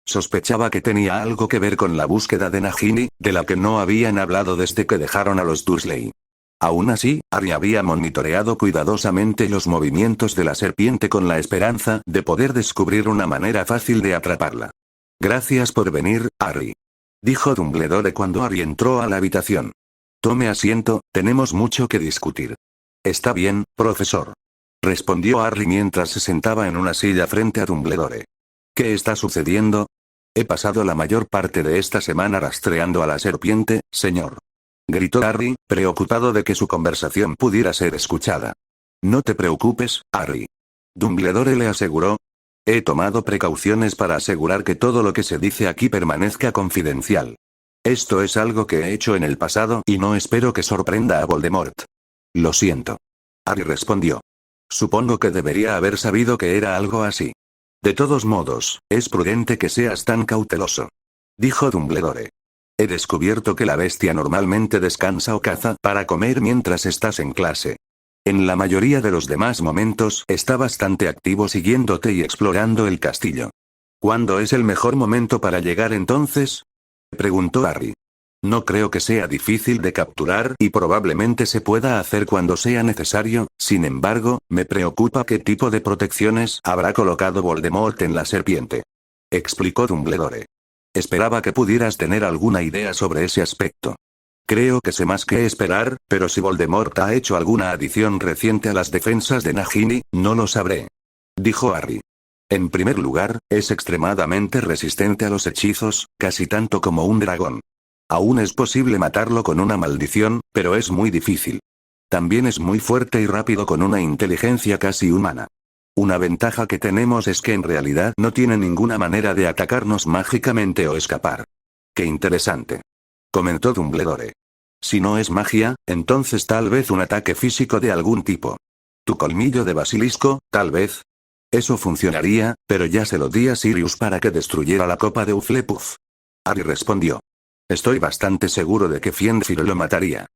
Sospechaba que tenía algo que ver con la búsqueda de Nagini, de la que no habían hablado desde que dejaron a los Dursley. Aún así, Harry había monitoreado cuidadosamente los movimientos de la serpiente con la esperanza de poder descubrir una manera fácil de atraparla. Gracias por venir, Harry, dijo Dumbledore cuando Harry entró a la habitación. Tome asiento, tenemos mucho que discutir. Está bien, profesor, respondió Harry mientras se sentaba en una silla frente a Dumbledore. ¿Qué está sucediendo? He pasado la mayor parte de esta semana rastreando a la serpiente, señor, gritó Harry, preocupado de que su conversación pudiera ser escuchada. No te preocupes, Harry, Dumbledore le aseguró. He tomado precauciones para asegurar que todo lo que se dice aquí permanezca confidencial. Esto es algo que he hecho en el pasado y no espero que sorprenda a Voldemort. Lo siento, Harry respondió. Supongo que debería haber sabido que era algo así. De todos modos, es prudente que seas tan cauteloso, dijo Dumbledore. He descubierto que la bestia normalmente descansa o caza para comer mientras estás en clase. En la mayoría de los demás momentos está bastante activo siguiéndote y explorando el castillo. ¿Cuándo es el mejor momento para llegar entonces?, preguntó Harry. No creo que sea difícil de capturar y probablemente se pueda hacer cuando sea necesario, sin embargo, me preocupa qué tipo de protecciones habrá colocado Voldemort en la serpiente, explicó Dumbledore. Esperaba que pudieras tener alguna idea sobre ese aspecto. Creo que sé más que esperar, pero si Voldemort ha hecho alguna adición reciente a las defensas de Nagini, no lo sabré, dijo Harry. En primer lugar, es extremadamente resistente a los hechizos, casi tanto como un dragón. Aún es posible matarlo con una maldición, pero es muy difícil. También es muy fuerte y rápido con una inteligencia casi humana. Una ventaja que tenemos es que en realidad no tiene ninguna manera de atacarnos mágicamente o escapar. Qué interesante, comentó Dumbledore. Si no es magia, entonces tal vez un ataque físico de algún tipo. ¿Tu colmillo de basilisco, tal vez? Eso funcionaría, pero ya se lo di a Sirius para que destruyera la copa de Hufflepuff. Harry respondió. Estoy bastante seguro de que Fiendfire lo mataría.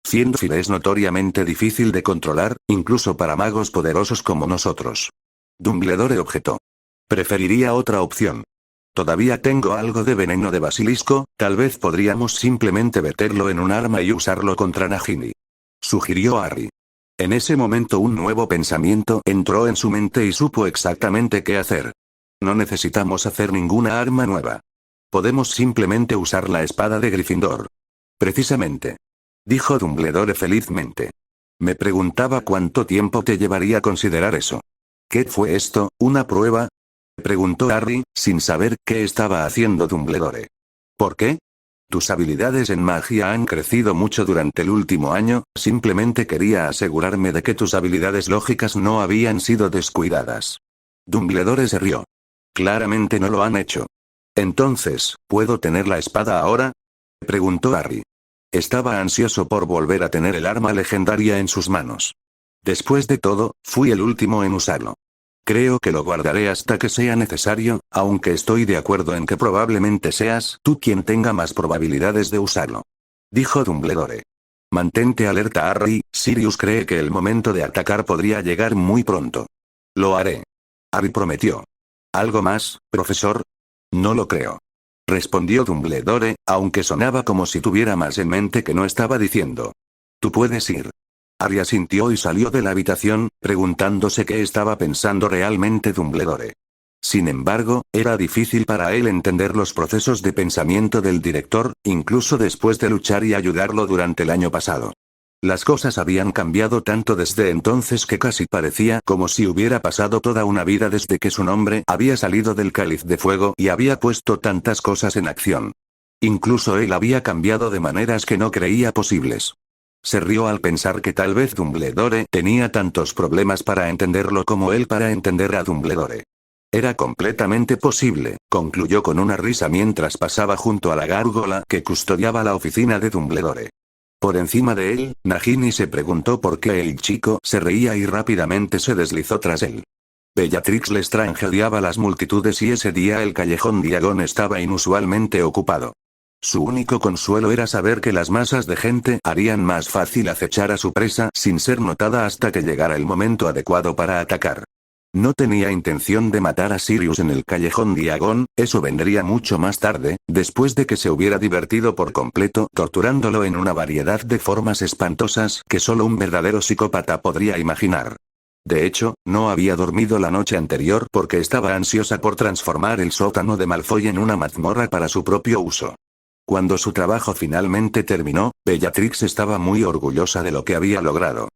Fiendfire es notoriamente difícil de controlar, incluso para magos poderosos como nosotros. Dumbledore objetó. Preferiría otra opción. Todavía tengo algo de veneno de basilisco, tal vez podríamos simplemente verterlo en un arma y usarlo contra Nagini, sugirió Harry. En ese momento un nuevo pensamiento entró en su mente y supo exactamente qué hacer. No necesitamos hacer ninguna arma nueva. Podemos simplemente usar la espada de Gryffindor. Precisamente, dijo Dumbledore felizmente. Me preguntaba cuánto tiempo te llevaría considerar eso. ¿Qué fue esto, una prueba?, preguntó Harry, sin saber qué estaba haciendo Dumbledore. ¿Por qué? Tus habilidades en magia han crecido mucho durante el último año, simplemente quería asegurarme de que tus habilidades lógicas no habían sido descuidadas. Dumbledore se rió. Claramente no lo han hecho. Entonces, ¿puedo tener la espada ahora?, preguntó Harry. Estaba ansioso por volver a tener el arma legendaria en sus manos. Después de todo, fui el último en usarlo. Creo que lo guardaré hasta que sea necesario, aunque estoy de acuerdo en que probablemente seas tú quien tenga más probabilidades de usarlo, dijo Dumbledore. Mantente alerta, Harry, Sirius cree que el momento de atacar podría llegar muy pronto. Lo haré, Harry prometió. ¿Algo más, profesor? No lo creo, respondió Dumbledore, aunque sonaba como si tuviera más en mente que no estaba diciendo. Tú puedes ir. Harry asintió y salió de la habitación, preguntándose qué estaba pensando realmente Dumbledore. Sin embargo, era difícil para él entender los procesos de pensamiento del director, incluso después de luchar y ayudarlo durante el año pasado. Las cosas habían cambiado tanto desde entonces que casi parecía como si hubiera pasado toda una vida desde que su nombre había salido del cáliz de fuego y había puesto tantas cosas en acción. Incluso él había cambiado de maneras que no creía posibles. Se rió al pensar que tal vez Dumbledore tenía tantos problemas para entenderlo como él para entender a Dumbledore. Era completamente posible, concluyó con una risa mientras pasaba junto a la gárgola que custodiaba la oficina de Dumbledore. Por encima de él, Nagini se preguntó por qué el chico se reía y rápidamente se deslizó tras él. Bellatrix Lestrange odiaba las multitudes y ese día el callejón Diagon estaba inusualmente ocupado. Su único consuelo era saber que las masas de gente harían más fácil acechar a su presa sin ser notada hasta que llegara el momento adecuado para atacar. No tenía intención de matar a Sirius en el callejón Diagon, eso vendría mucho más tarde, después de que se hubiera divertido por completo torturándolo en una variedad de formas espantosas que solo un verdadero psicópata podría imaginar. De hecho, no había dormido la noche anterior porque estaba ansiosa por transformar el sótano de Malfoy en una mazmorra para su propio uso. Cuando su trabajo finalmente terminó, Bellatrix estaba muy orgullosa de lo que había logrado.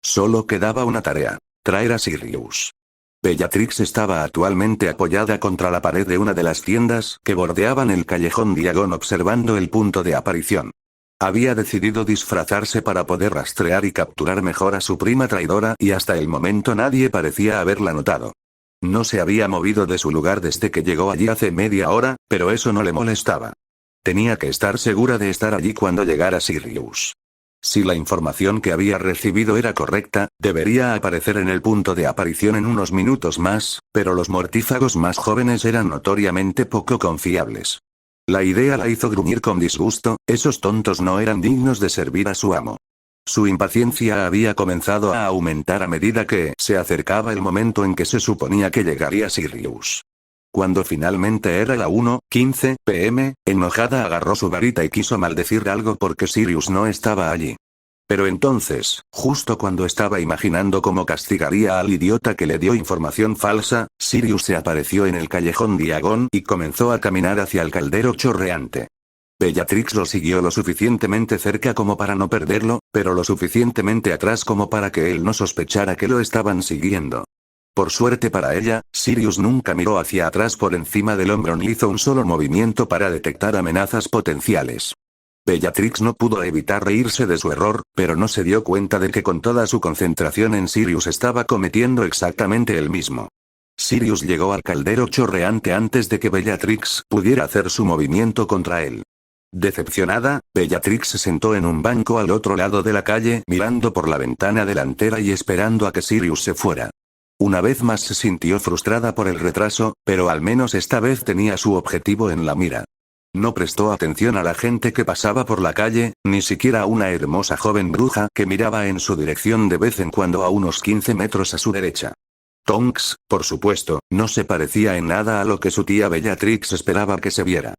Solo quedaba una tarea: traer a Sirius. Bellatrix estaba actualmente apoyada contra la pared de una de las tiendas que bordeaban el callejón Diagon observando el punto de aparición. Había decidido disfrazarse para poder rastrear y capturar mejor a su prima traidora y hasta el momento nadie parecía haberla notado. No se había movido de su lugar desde que llegó allí hace media hora, pero eso no le molestaba. Tenía que estar segura de estar allí cuando llegara Sirius. Si la información que había recibido era correcta, debería aparecer en el punto de aparición en unos minutos más, pero los mortífagos más jóvenes eran notoriamente poco confiables. La idea la hizo gruñir con disgusto, esos tontos no eran dignos de servir a su amo. Su impaciencia había comenzado a aumentar a medida que se acercaba el momento en que se suponía que llegaría Sirius. Cuando finalmente era la 1:15 p.m., enojada agarró su varita y quiso maldecir algo porque Sirius no estaba allí. Pero entonces, justo cuando estaba imaginando cómo castigaría al idiota que le dio información falsa, Sirius se apareció en el callejón Diagon y comenzó a caminar hacia el caldero chorreante. Bellatrix lo siguió lo suficientemente cerca como para no perderlo, pero lo suficientemente atrás como para que él no sospechara que lo estaban siguiendo. Por suerte para ella, Sirius nunca miró hacia atrás por encima del hombro ni hizo un solo movimiento para detectar amenazas potenciales. Bellatrix no pudo evitar reírse de su error, pero no se dio cuenta de que con toda su concentración en Sirius estaba cometiendo exactamente el mismo. Sirius llegó al caldero chorreante antes de que Bellatrix pudiera hacer su movimiento contra él. Decepcionada, Bellatrix se sentó en un banco al otro lado de la calle mirando por la ventana delantera y esperando a que Sirius se fuera. Una vez más se sintió frustrada por el retraso, pero al menos esta vez tenía su objetivo en la mira. No prestó atención a la gente que pasaba por la calle, ni siquiera a una hermosa joven bruja que miraba en su dirección de vez en cuando a unos 15 metros a su derecha. Tonks, por supuesto, no se parecía en nada a lo que su tía Bellatrix esperaba que se viera.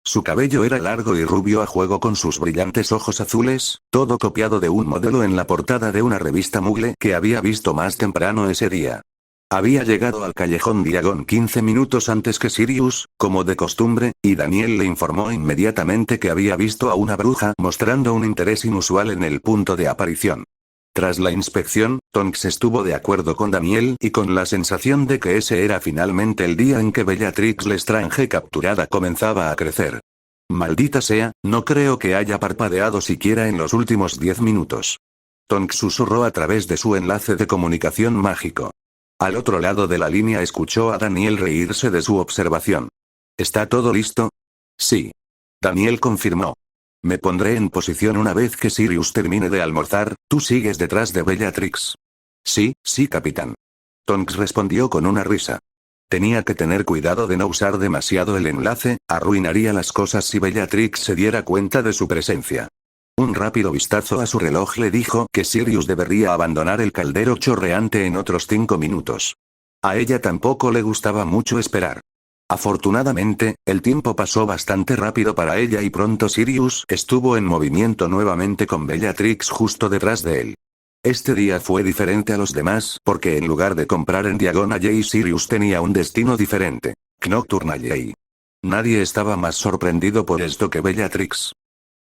Su cabello era largo y rubio a juego con sus brillantes ojos azules, todo copiado de un modelo en la portada de una revista Mugle que había visto más temprano ese día. Había llegado al callejón Diagon 15 minutos antes que Sirius, como de costumbre, y Daniel le informó inmediatamente que había visto a una bruja mostrando un interés inusual en el punto de aparición. Tras la inspección, Tonks estuvo de acuerdo con Daniel y con la sensación de que ese era finalmente el día en que Bellatrix Lestrange capturada comenzaba a crecer. Maldita sea, no creo que haya parpadeado siquiera en los últimos 10 minutos. Tonks susurró a través de su enlace de comunicación mágico. Al otro lado de la línea escuchó a Daniel reírse de su observación. ¿Está todo listo? Sí. Daniel confirmó. Me pondré en posición una vez que Sirius termine de almorzar, tú sigues detrás de Bellatrix. Sí, capitán. Tonks respondió con una risa. Tenía que tener cuidado de no usar demasiado el enlace, arruinaría las cosas si Bellatrix se diera cuenta de su presencia. Un rápido vistazo a su reloj le dijo que Sirius debería abandonar el caldero chorreante en otros 5 minutos. A ella tampoco le gustaba mucho esperar. Afortunadamente, el tiempo pasó bastante rápido para ella y pronto Sirius estuvo en movimiento nuevamente con Bellatrix justo detrás de él. Este día fue diferente a los demás porque en lugar de comprar en Diagon Alley Sirius tenía un destino diferente: Nocturne Alley. Nadie estaba más sorprendido por esto que Bellatrix.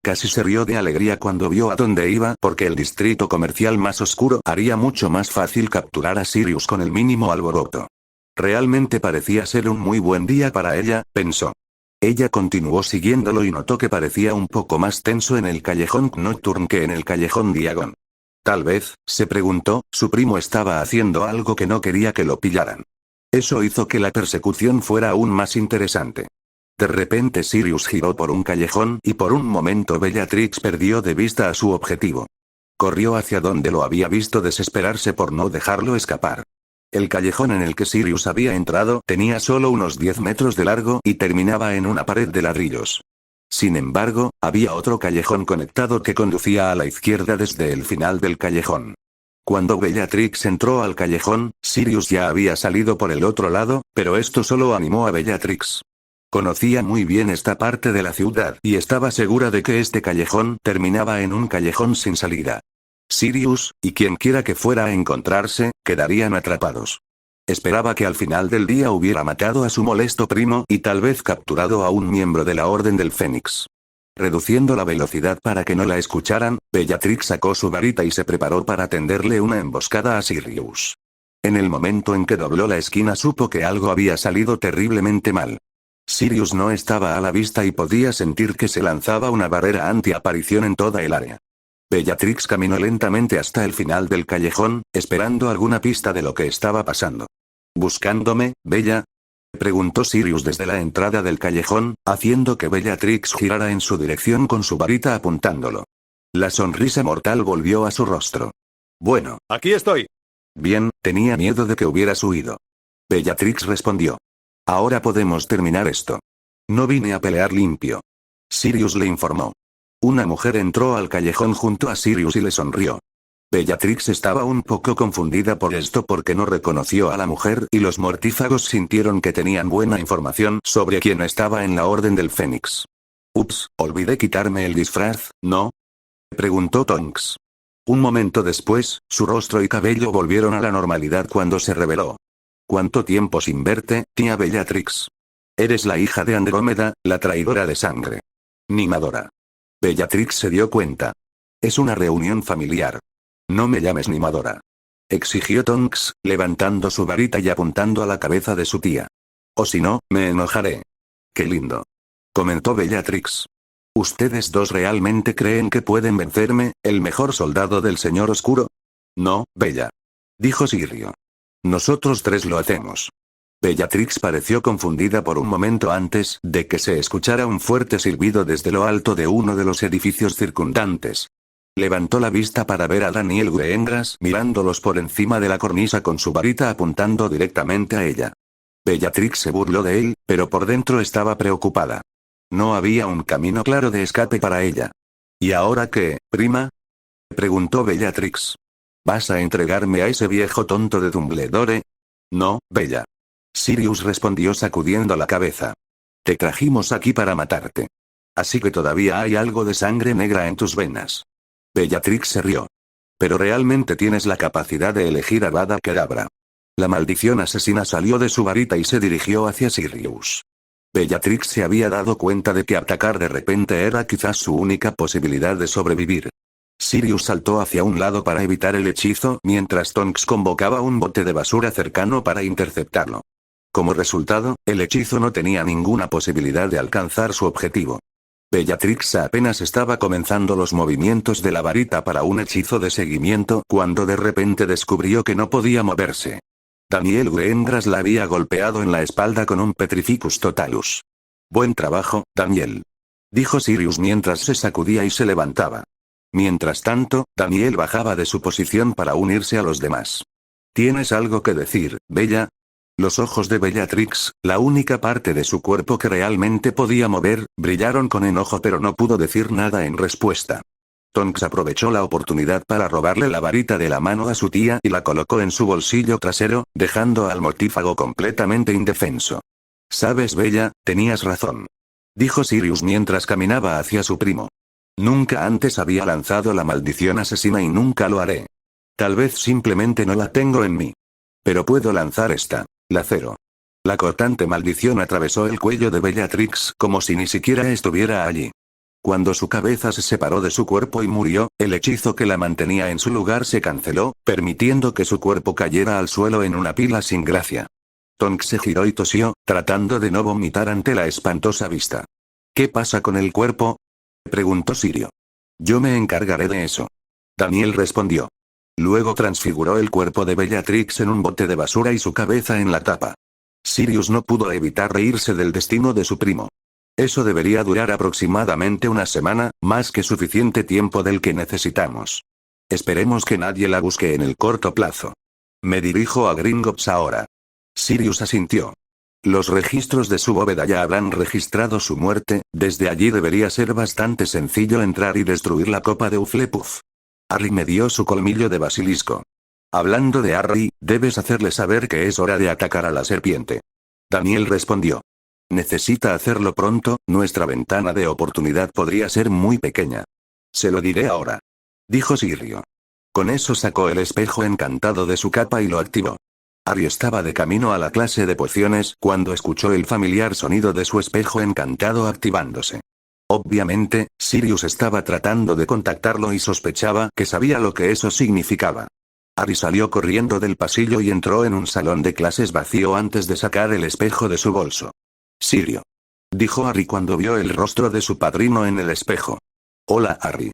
Casi se rió de alegría cuando vio a dónde iba porque el distrito comercial más oscuro haría mucho más fácil capturar a Sirius con el mínimo alboroto. Realmente parecía ser un muy buen día para ella, pensó. Ella continuó siguiéndolo y notó que parecía un poco más tenso en el callejón Nocturne que en el callejón Diagon. Tal vez, se preguntó, su primo estaba haciendo algo que no quería que lo pillaran. Eso hizo que la persecución fuera aún más interesante. De repente Sirius giró por un callejón y por un momento Bellatrix perdió de vista a su objetivo. Corrió hacia donde lo había visto desesperarse por no dejarlo escapar. El callejón en el que Sirius había entrado tenía solo unos 10 metros de largo y terminaba en una pared de ladrillos. Sin embargo, había otro callejón conectado que conducía a la izquierda desde el final del callejón. Cuando Bellatrix entró al callejón, Sirius ya había salido por el otro lado, pero esto solo animó a Bellatrix. Conocía muy bien esta parte de la ciudad y estaba segura de que este callejón terminaba en un callejón sin salida. Sirius, y quienquiera que fuera a encontrarse, quedarían atrapados. Esperaba que al final del día hubiera matado a su molesto primo y tal vez capturado a un miembro de la Orden del Fénix. Reduciendo la velocidad para que no la escucharan, Bellatrix sacó su varita y se preparó para tenderle una emboscada a Sirius. En el momento en que dobló la esquina supo que algo había salido terriblemente mal. Sirius no estaba a la vista y podía sentir que se lanzaba una barrera anti-aparición en toda el área. Bellatrix caminó lentamente hasta el final del callejón, esperando alguna pista de lo que estaba pasando. ¿Buscándome, Bella? Preguntó Sirius desde la entrada del callejón, haciendo que Bellatrix girara en su dirección con su varita apuntándolo. La sonrisa mortal volvió a su rostro. Bueno, Aquí estoy. bien, tenía miedo de que hubieras huido. Bellatrix respondió. Ahora podemos terminar esto. No vine a pelear limpio. Sirius le informó. Una mujer entró al callejón junto a Sirius y le sonrió. Bellatrix estaba un poco confundida por esto porque no reconoció a la mujer y los mortífagos sintieron que tenían buena información sobre quién estaba en la Orden del Fénix. Ups, olvidé quitarme el disfraz, ¿no? Preguntó Tonks. Un momento después, su rostro y cabello volvieron a la normalidad cuando se reveló. ¿Cuánto tiempo sin verte, tía Bellatrix? Eres la hija de Andrómeda, la traidora de sangre. Nimadora. Bellatrix se dio cuenta. Es una reunión familiar. No me llames Nimadora. Exigió Tonks, levantando su varita y apuntando a la cabeza de su tía. O si no, me enojaré. Qué lindo. Comentó Bellatrix. ¿Ustedes dos realmente creen que pueden vencerme, el mejor soldado del Señor Oscuro? No, Bella. Dijo Sirio. Nosotros tres lo hacemos. Bellatrix pareció confundida por un momento antes de que se escuchara un fuerte silbido desde lo alto de uno de los edificios circundantes. Levantó la vista para ver a Daniel Greengrass mirándolos por encima de la cornisa con su varita apuntando directamente a ella. Bellatrix se burló de él, pero por dentro estaba preocupada. No había un camino claro de escape para ella. ¿Y ahora qué, prima? Preguntó Bellatrix. ¿Vas a entregarme a ese viejo tonto de Dumbledore? No, Bella. Sirius respondió sacudiendo la cabeza. Te trajimos aquí para matarte. Así que todavía hay algo de sangre negra en tus venas. Bellatrix se rió. Pero realmente tienes la capacidad de elegir a Avada Kedavra. La maldición asesina salió de su varita y se dirigió hacia Sirius. Bellatrix se había dado cuenta de que atacar de repente era quizás su única posibilidad de sobrevivir. Sirius saltó hacia un lado para evitar el hechizo mientras Tonks convocaba un bote de basura cercano para interceptarlo. Como resultado, el hechizo no tenía ninguna posibilidad de alcanzar su objetivo. Bellatrix apenas estaba comenzando los movimientos de la varita para un hechizo de seguimiento cuando de repente descubrió que no podía moverse. Daniel Greengrass la había golpeado en la espalda con un Petrificus Totalus. Buen trabajo, Daniel. Dijo Sirius mientras se sacudía y se levantaba. Mientras tanto, Daniel bajaba de su posición para unirse a los demás. ¿Tienes algo que decir, Bella? Los ojos de Bellatrix, la única parte de su cuerpo que realmente podía mover, brillaron con enojo pero no pudo decir nada en respuesta. Tonks aprovechó la oportunidad para robarle la varita de la mano a su tía y la colocó en su bolsillo trasero, dejando al mortífago completamente indefenso. Sabes, Bella, tenías razón. Dijo Sirius mientras caminaba hacia su primo. Nunca antes había lanzado la maldición asesina y nunca lo haré. Tal vez simplemente no la tengo en mí. Pero puedo lanzar esta, la cero. La cortante maldición atravesó el cuello de Bellatrix como si ni siquiera estuviera allí. Cuando su cabeza se separó de su cuerpo y murió, el hechizo que la mantenía en su lugar se canceló, permitiendo que su cuerpo cayera al suelo en una pila sin gracia. Tonks se giró y tosió, tratando de no vomitar ante la espantosa vista. ¿Qué pasa con el cuerpo? Preguntó Sirio. Yo me encargaré de eso. Daniel respondió. Luego transfiguró el cuerpo de Bellatrix en un bote de basura y su cabeza en la tapa. Sirius no pudo evitar reírse del destino de su primo. Eso debería durar aproximadamente una semana, más que suficiente tiempo del que necesitamos. Esperemos que nadie la busque en el corto plazo. Me dirijo a Gringotts ahora. Sirius asintió. Los registros de su bóveda ya habrán registrado su muerte, desde allí debería ser bastante sencillo entrar y destruir la copa de Hufflepuff. Harry me dio su colmillo de basilisco. Hablando de Harry, debes hacerle saber que es hora de atacar a la serpiente. Daniel respondió. Necesita hacerlo pronto, nuestra ventana de oportunidad podría ser muy pequeña. Se lo diré ahora. Dijo Sirio. Con eso sacó el espejo encantado de su capa y lo activó. Harry estaba de camino a la clase de pociones cuando escuchó el familiar sonido de su espejo encantado activándose. Obviamente, Sirius estaba tratando de contactarlo y sospechaba que sabía lo que eso significaba. Harry salió corriendo del pasillo y entró en un salón de clases vacío antes de sacar el espejo de su bolso. Sirio. Dijo Harry cuando vio el rostro de su padrino en el espejo. Hola Harry.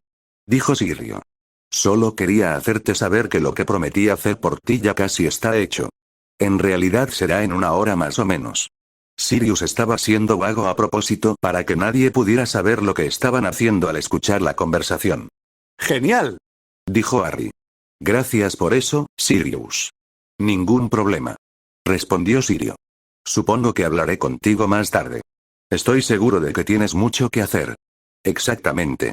Dijo Sirio. Solo quería hacerte saber que lo que prometí hacer por ti ya casi está hecho. En realidad será en una hora más o menos. Sirius estaba siendo vago a propósito para que nadie pudiera saber lo que estaban haciendo al escuchar la conversación. ¡Genial!, dijo Harry. Gracias por eso, Sirius. Ningún problema, respondió Sirio. Supongo que hablaré contigo más tarde. Estoy seguro de que tienes mucho que hacer. Exactamente.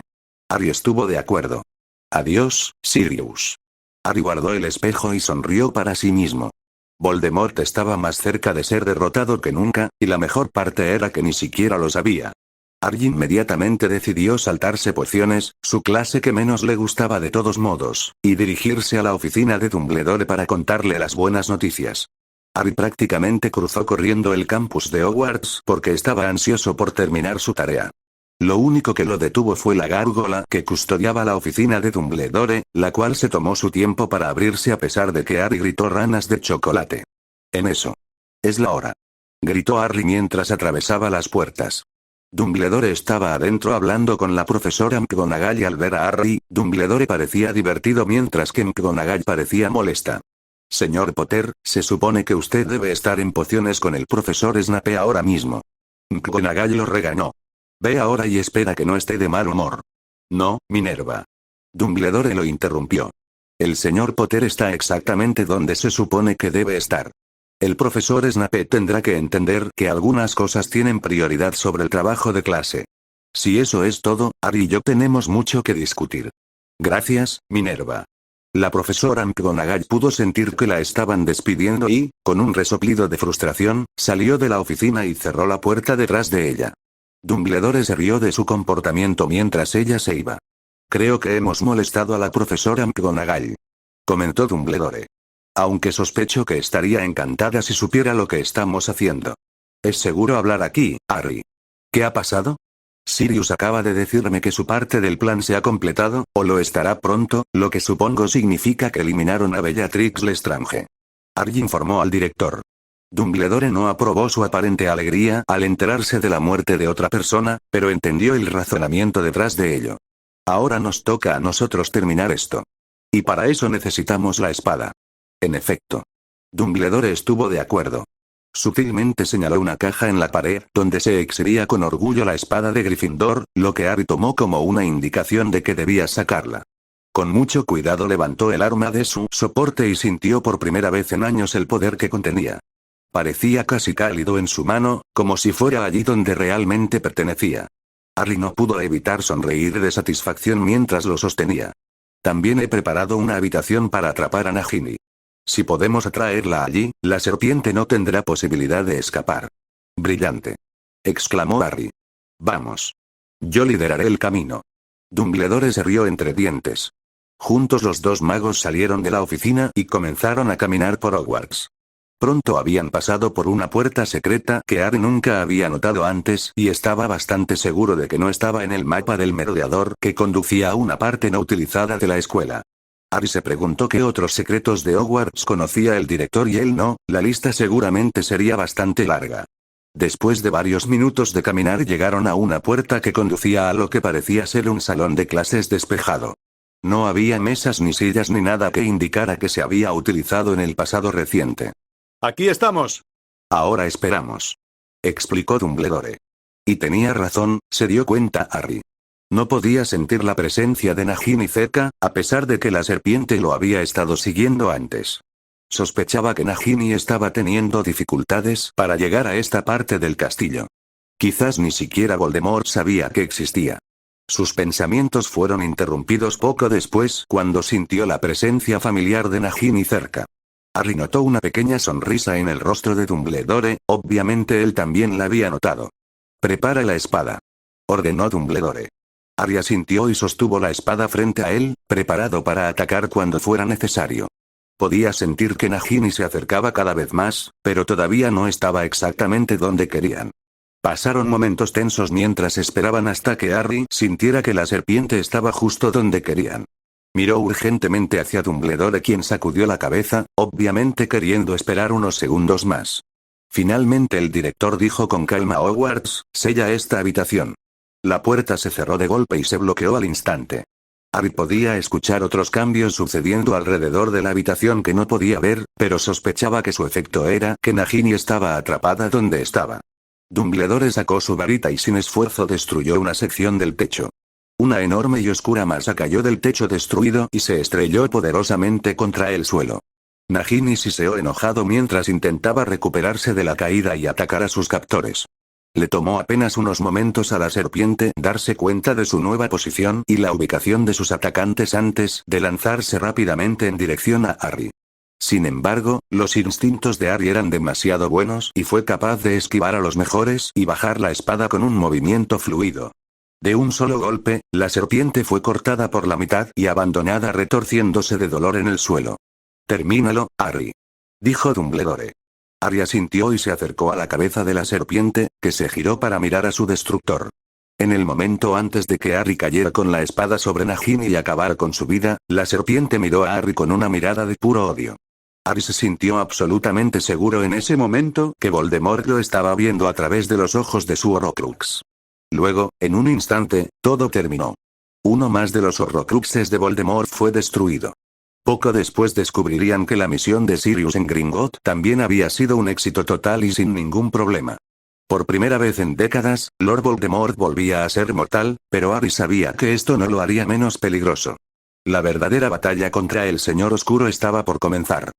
Harry estuvo de acuerdo. Adiós, Sirius. Harry guardó el espejo y sonrió para sí mismo. Voldemort estaba más cerca de ser derrotado que nunca, y la mejor parte era que ni siquiera lo sabía. Harry inmediatamente decidió saltarse pociones, su clase que menos le gustaba de todos modos, y dirigirse a la oficina de Dumbledore para contarle las buenas noticias. Harry prácticamente cruzó corriendo el campus de Hogwarts porque estaba ansioso por terminar su tarea. Lo único que lo detuvo fue la gárgola que custodiaba la oficina de Dumbledore, la cual se tomó su tiempo para abrirse a pesar de que Harry gritó ranas de chocolate. En eso. Es la hora. Gritó Harry mientras atravesaba las puertas. Dumbledore estaba adentro hablando con la profesora McGonagall y al ver a Harry, Dumbledore parecía divertido mientras que McGonagall parecía molesta. Señor Potter, se supone que usted debe estar en pociones con el profesor Snape ahora mismo. McGonagall lo regañó. Ve ahora y espera que no esté de mal humor. No, Minerva. Dumbledore lo interrumpió. El señor Potter está exactamente donde se supone que debe estar. El profesor Snape tendrá que entender que algunas cosas tienen prioridad sobre el trabajo de clase. Si eso es todo, Harry y yo tenemos mucho que discutir. Gracias, Minerva. La profesora McGonagall pudo sentir que la estaban despidiendo y, con un resoplido de frustración, salió de la oficina y cerró la puerta detrás de ella. Dumbledore se rió de su comportamiento mientras ella se iba. Creo que hemos molestado a la profesora McGonagall, comentó Dumbledore. Aunque sospecho que estaría encantada si supiera lo que estamos haciendo. Es seguro hablar aquí, Harry. ¿Qué ha pasado? Sirius acaba de decirme que su parte del plan se ha completado, o lo estará pronto, lo que supongo significa que eliminaron a Bellatrix Lestrange. Harry informó al director. Dumbledore no aprobó su aparente alegría al enterarse de la muerte de otra persona, pero entendió el razonamiento detrás de ello. Ahora nos toca a nosotros terminar esto. Y para eso necesitamos la espada. En efecto. Dumbledore estuvo de acuerdo. Sutilmente señaló una caja en la pared donde se exhibía con orgullo la espada de Gryffindor, lo que Harry tomó como una indicación de que debía sacarla. Con mucho cuidado levantó el arma de su soporte y sintió por primera vez en años el poder que contenía. Parecía casi cálido en su mano, como si fuera allí donde realmente pertenecía. Harry no pudo evitar sonreír de satisfacción mientras lo sostenía. También he preparado una habitación para atrapar a Nagini. Si podemos atraerla allí, la serpiente no tendrá posibilidad de escapar. Brillante, exclamó Harry. Vamos. Yo lideraré el camino. Dumbledore se rió entre dientes. Juntos los dos magos salieron de la oficina y comenzaron a caminar por Hogwarts. Pronto habían pasado por una puerta secreta que Harry nunca había notado antes y estaba bastante seguro de que no estaba en el mapa del merodeador que conducía a una parte no utilizada de la escuela. Harry se preguntó qué otros secretos de Hogwarts conocía el director y él no, la lista seguramente sería bastante larga. Después de varios minutos de caminar llegaron a una puerta que conducía a lo que parecía ser un salón de clases despejado. No había mesas ni sillas ni nada que indicara que se había utilizado en el pasado reciente. Aquí estamos. Ahora esperamos, explicó Dumbledore. Y tenía razón, se dio cuenta Harry. No podía sentir la presencia de Nagini cerca, a pesar de que la serpiente lo había estado siguiendo antes. Sospechaba que Nagini estaba teniendo dificultades para llegar a esta parte del castillo. Quizás ni siquiera Voldemort sabía que existía. Sus pensamientos fueron interrumpidos poco después cuando sintió la presencia familiar de Nagini cerca. Harry notó una pequeña sonrisa en el rostro de Dumbledore, obviamente él también la había notado. «Prepara la espada», ordenó Dumbledore. Harry asintió y sostuvo la espada frente a él, preparado para atacar cuando fuera necesario. Podía sentir que Nagini se acercaba cada vez más, pero todavía no estaba exactamente donde querían. Pasaron momentos tensos mientras esperaban hasta que Harry sintiera que la serpiente estaba justo donde querían. Miró urgentemente hacia Dumbledore, quien sacudió la cabeza, obviamente queriendo esperar unos segundos más. Finalmente el director dijo con calma: «Hogwarts, sella esta habitación». La puerta se cerró de golpe y se bloqueó al instante. Harry podía escuchar otros cambios sucediendo alrededor de la habitación que no podía ver, pero sospechaba que su efecto era que Nagini estaba atrapada donde estaba. Dumbledore sacó su varita y sin esfuerzo destruyó una sección del techo. Una enorme y oscura masa cayó del techo destruido y se estrelló poderosamente contra el suelo. Nagini siseó enojado mientras intentaba recuperarse de la caída y atacar a sus captores. Le tomó apenas unos momentos a la serpiente darse cuenta de su nueva posición y la ubicación de sus atacantes antes de lanzarse rápidamente en dirección a Harry. Sin embargo, los instintos de Harry eran demasiado buenos y fue capaz de esquivar a los mejores y bajar la espada con un movimiento fluido. De un solo golpe, la serpiente fue cortada por la mitad y abandonada retorciéndose de dolor en el suelo. «Termínalo, Harry», dijo Dumbledore. Harry asintió y se acercó a la cabeza de la serpiente, que se giró para mirar a su destructor. En el momento antes de que Harry cayera con la espada sobre Nagini y acabara con su vida, la serpiente miró a Harry con una mirada de puro odio. Harry se sintió absolutamente seguro en ese momento que Voldemort lo estaba viendo a través de los ojos de su Horrocrux. Luego, en un instante, todo terminó. Uno más de los Horrocruxes de Voldemort fue destruido. Poco después descubrirían que la misión de Sirius en Gringotts también había sido un éxito total y sin ningún problema. Por primera vez en décadas, Lord Voldemort volvía a ser mortal, pero Harry sabía que esto no lo haría menos peligroso. La verdadera batalla contra el Señor Oscuro estaba por comenzar.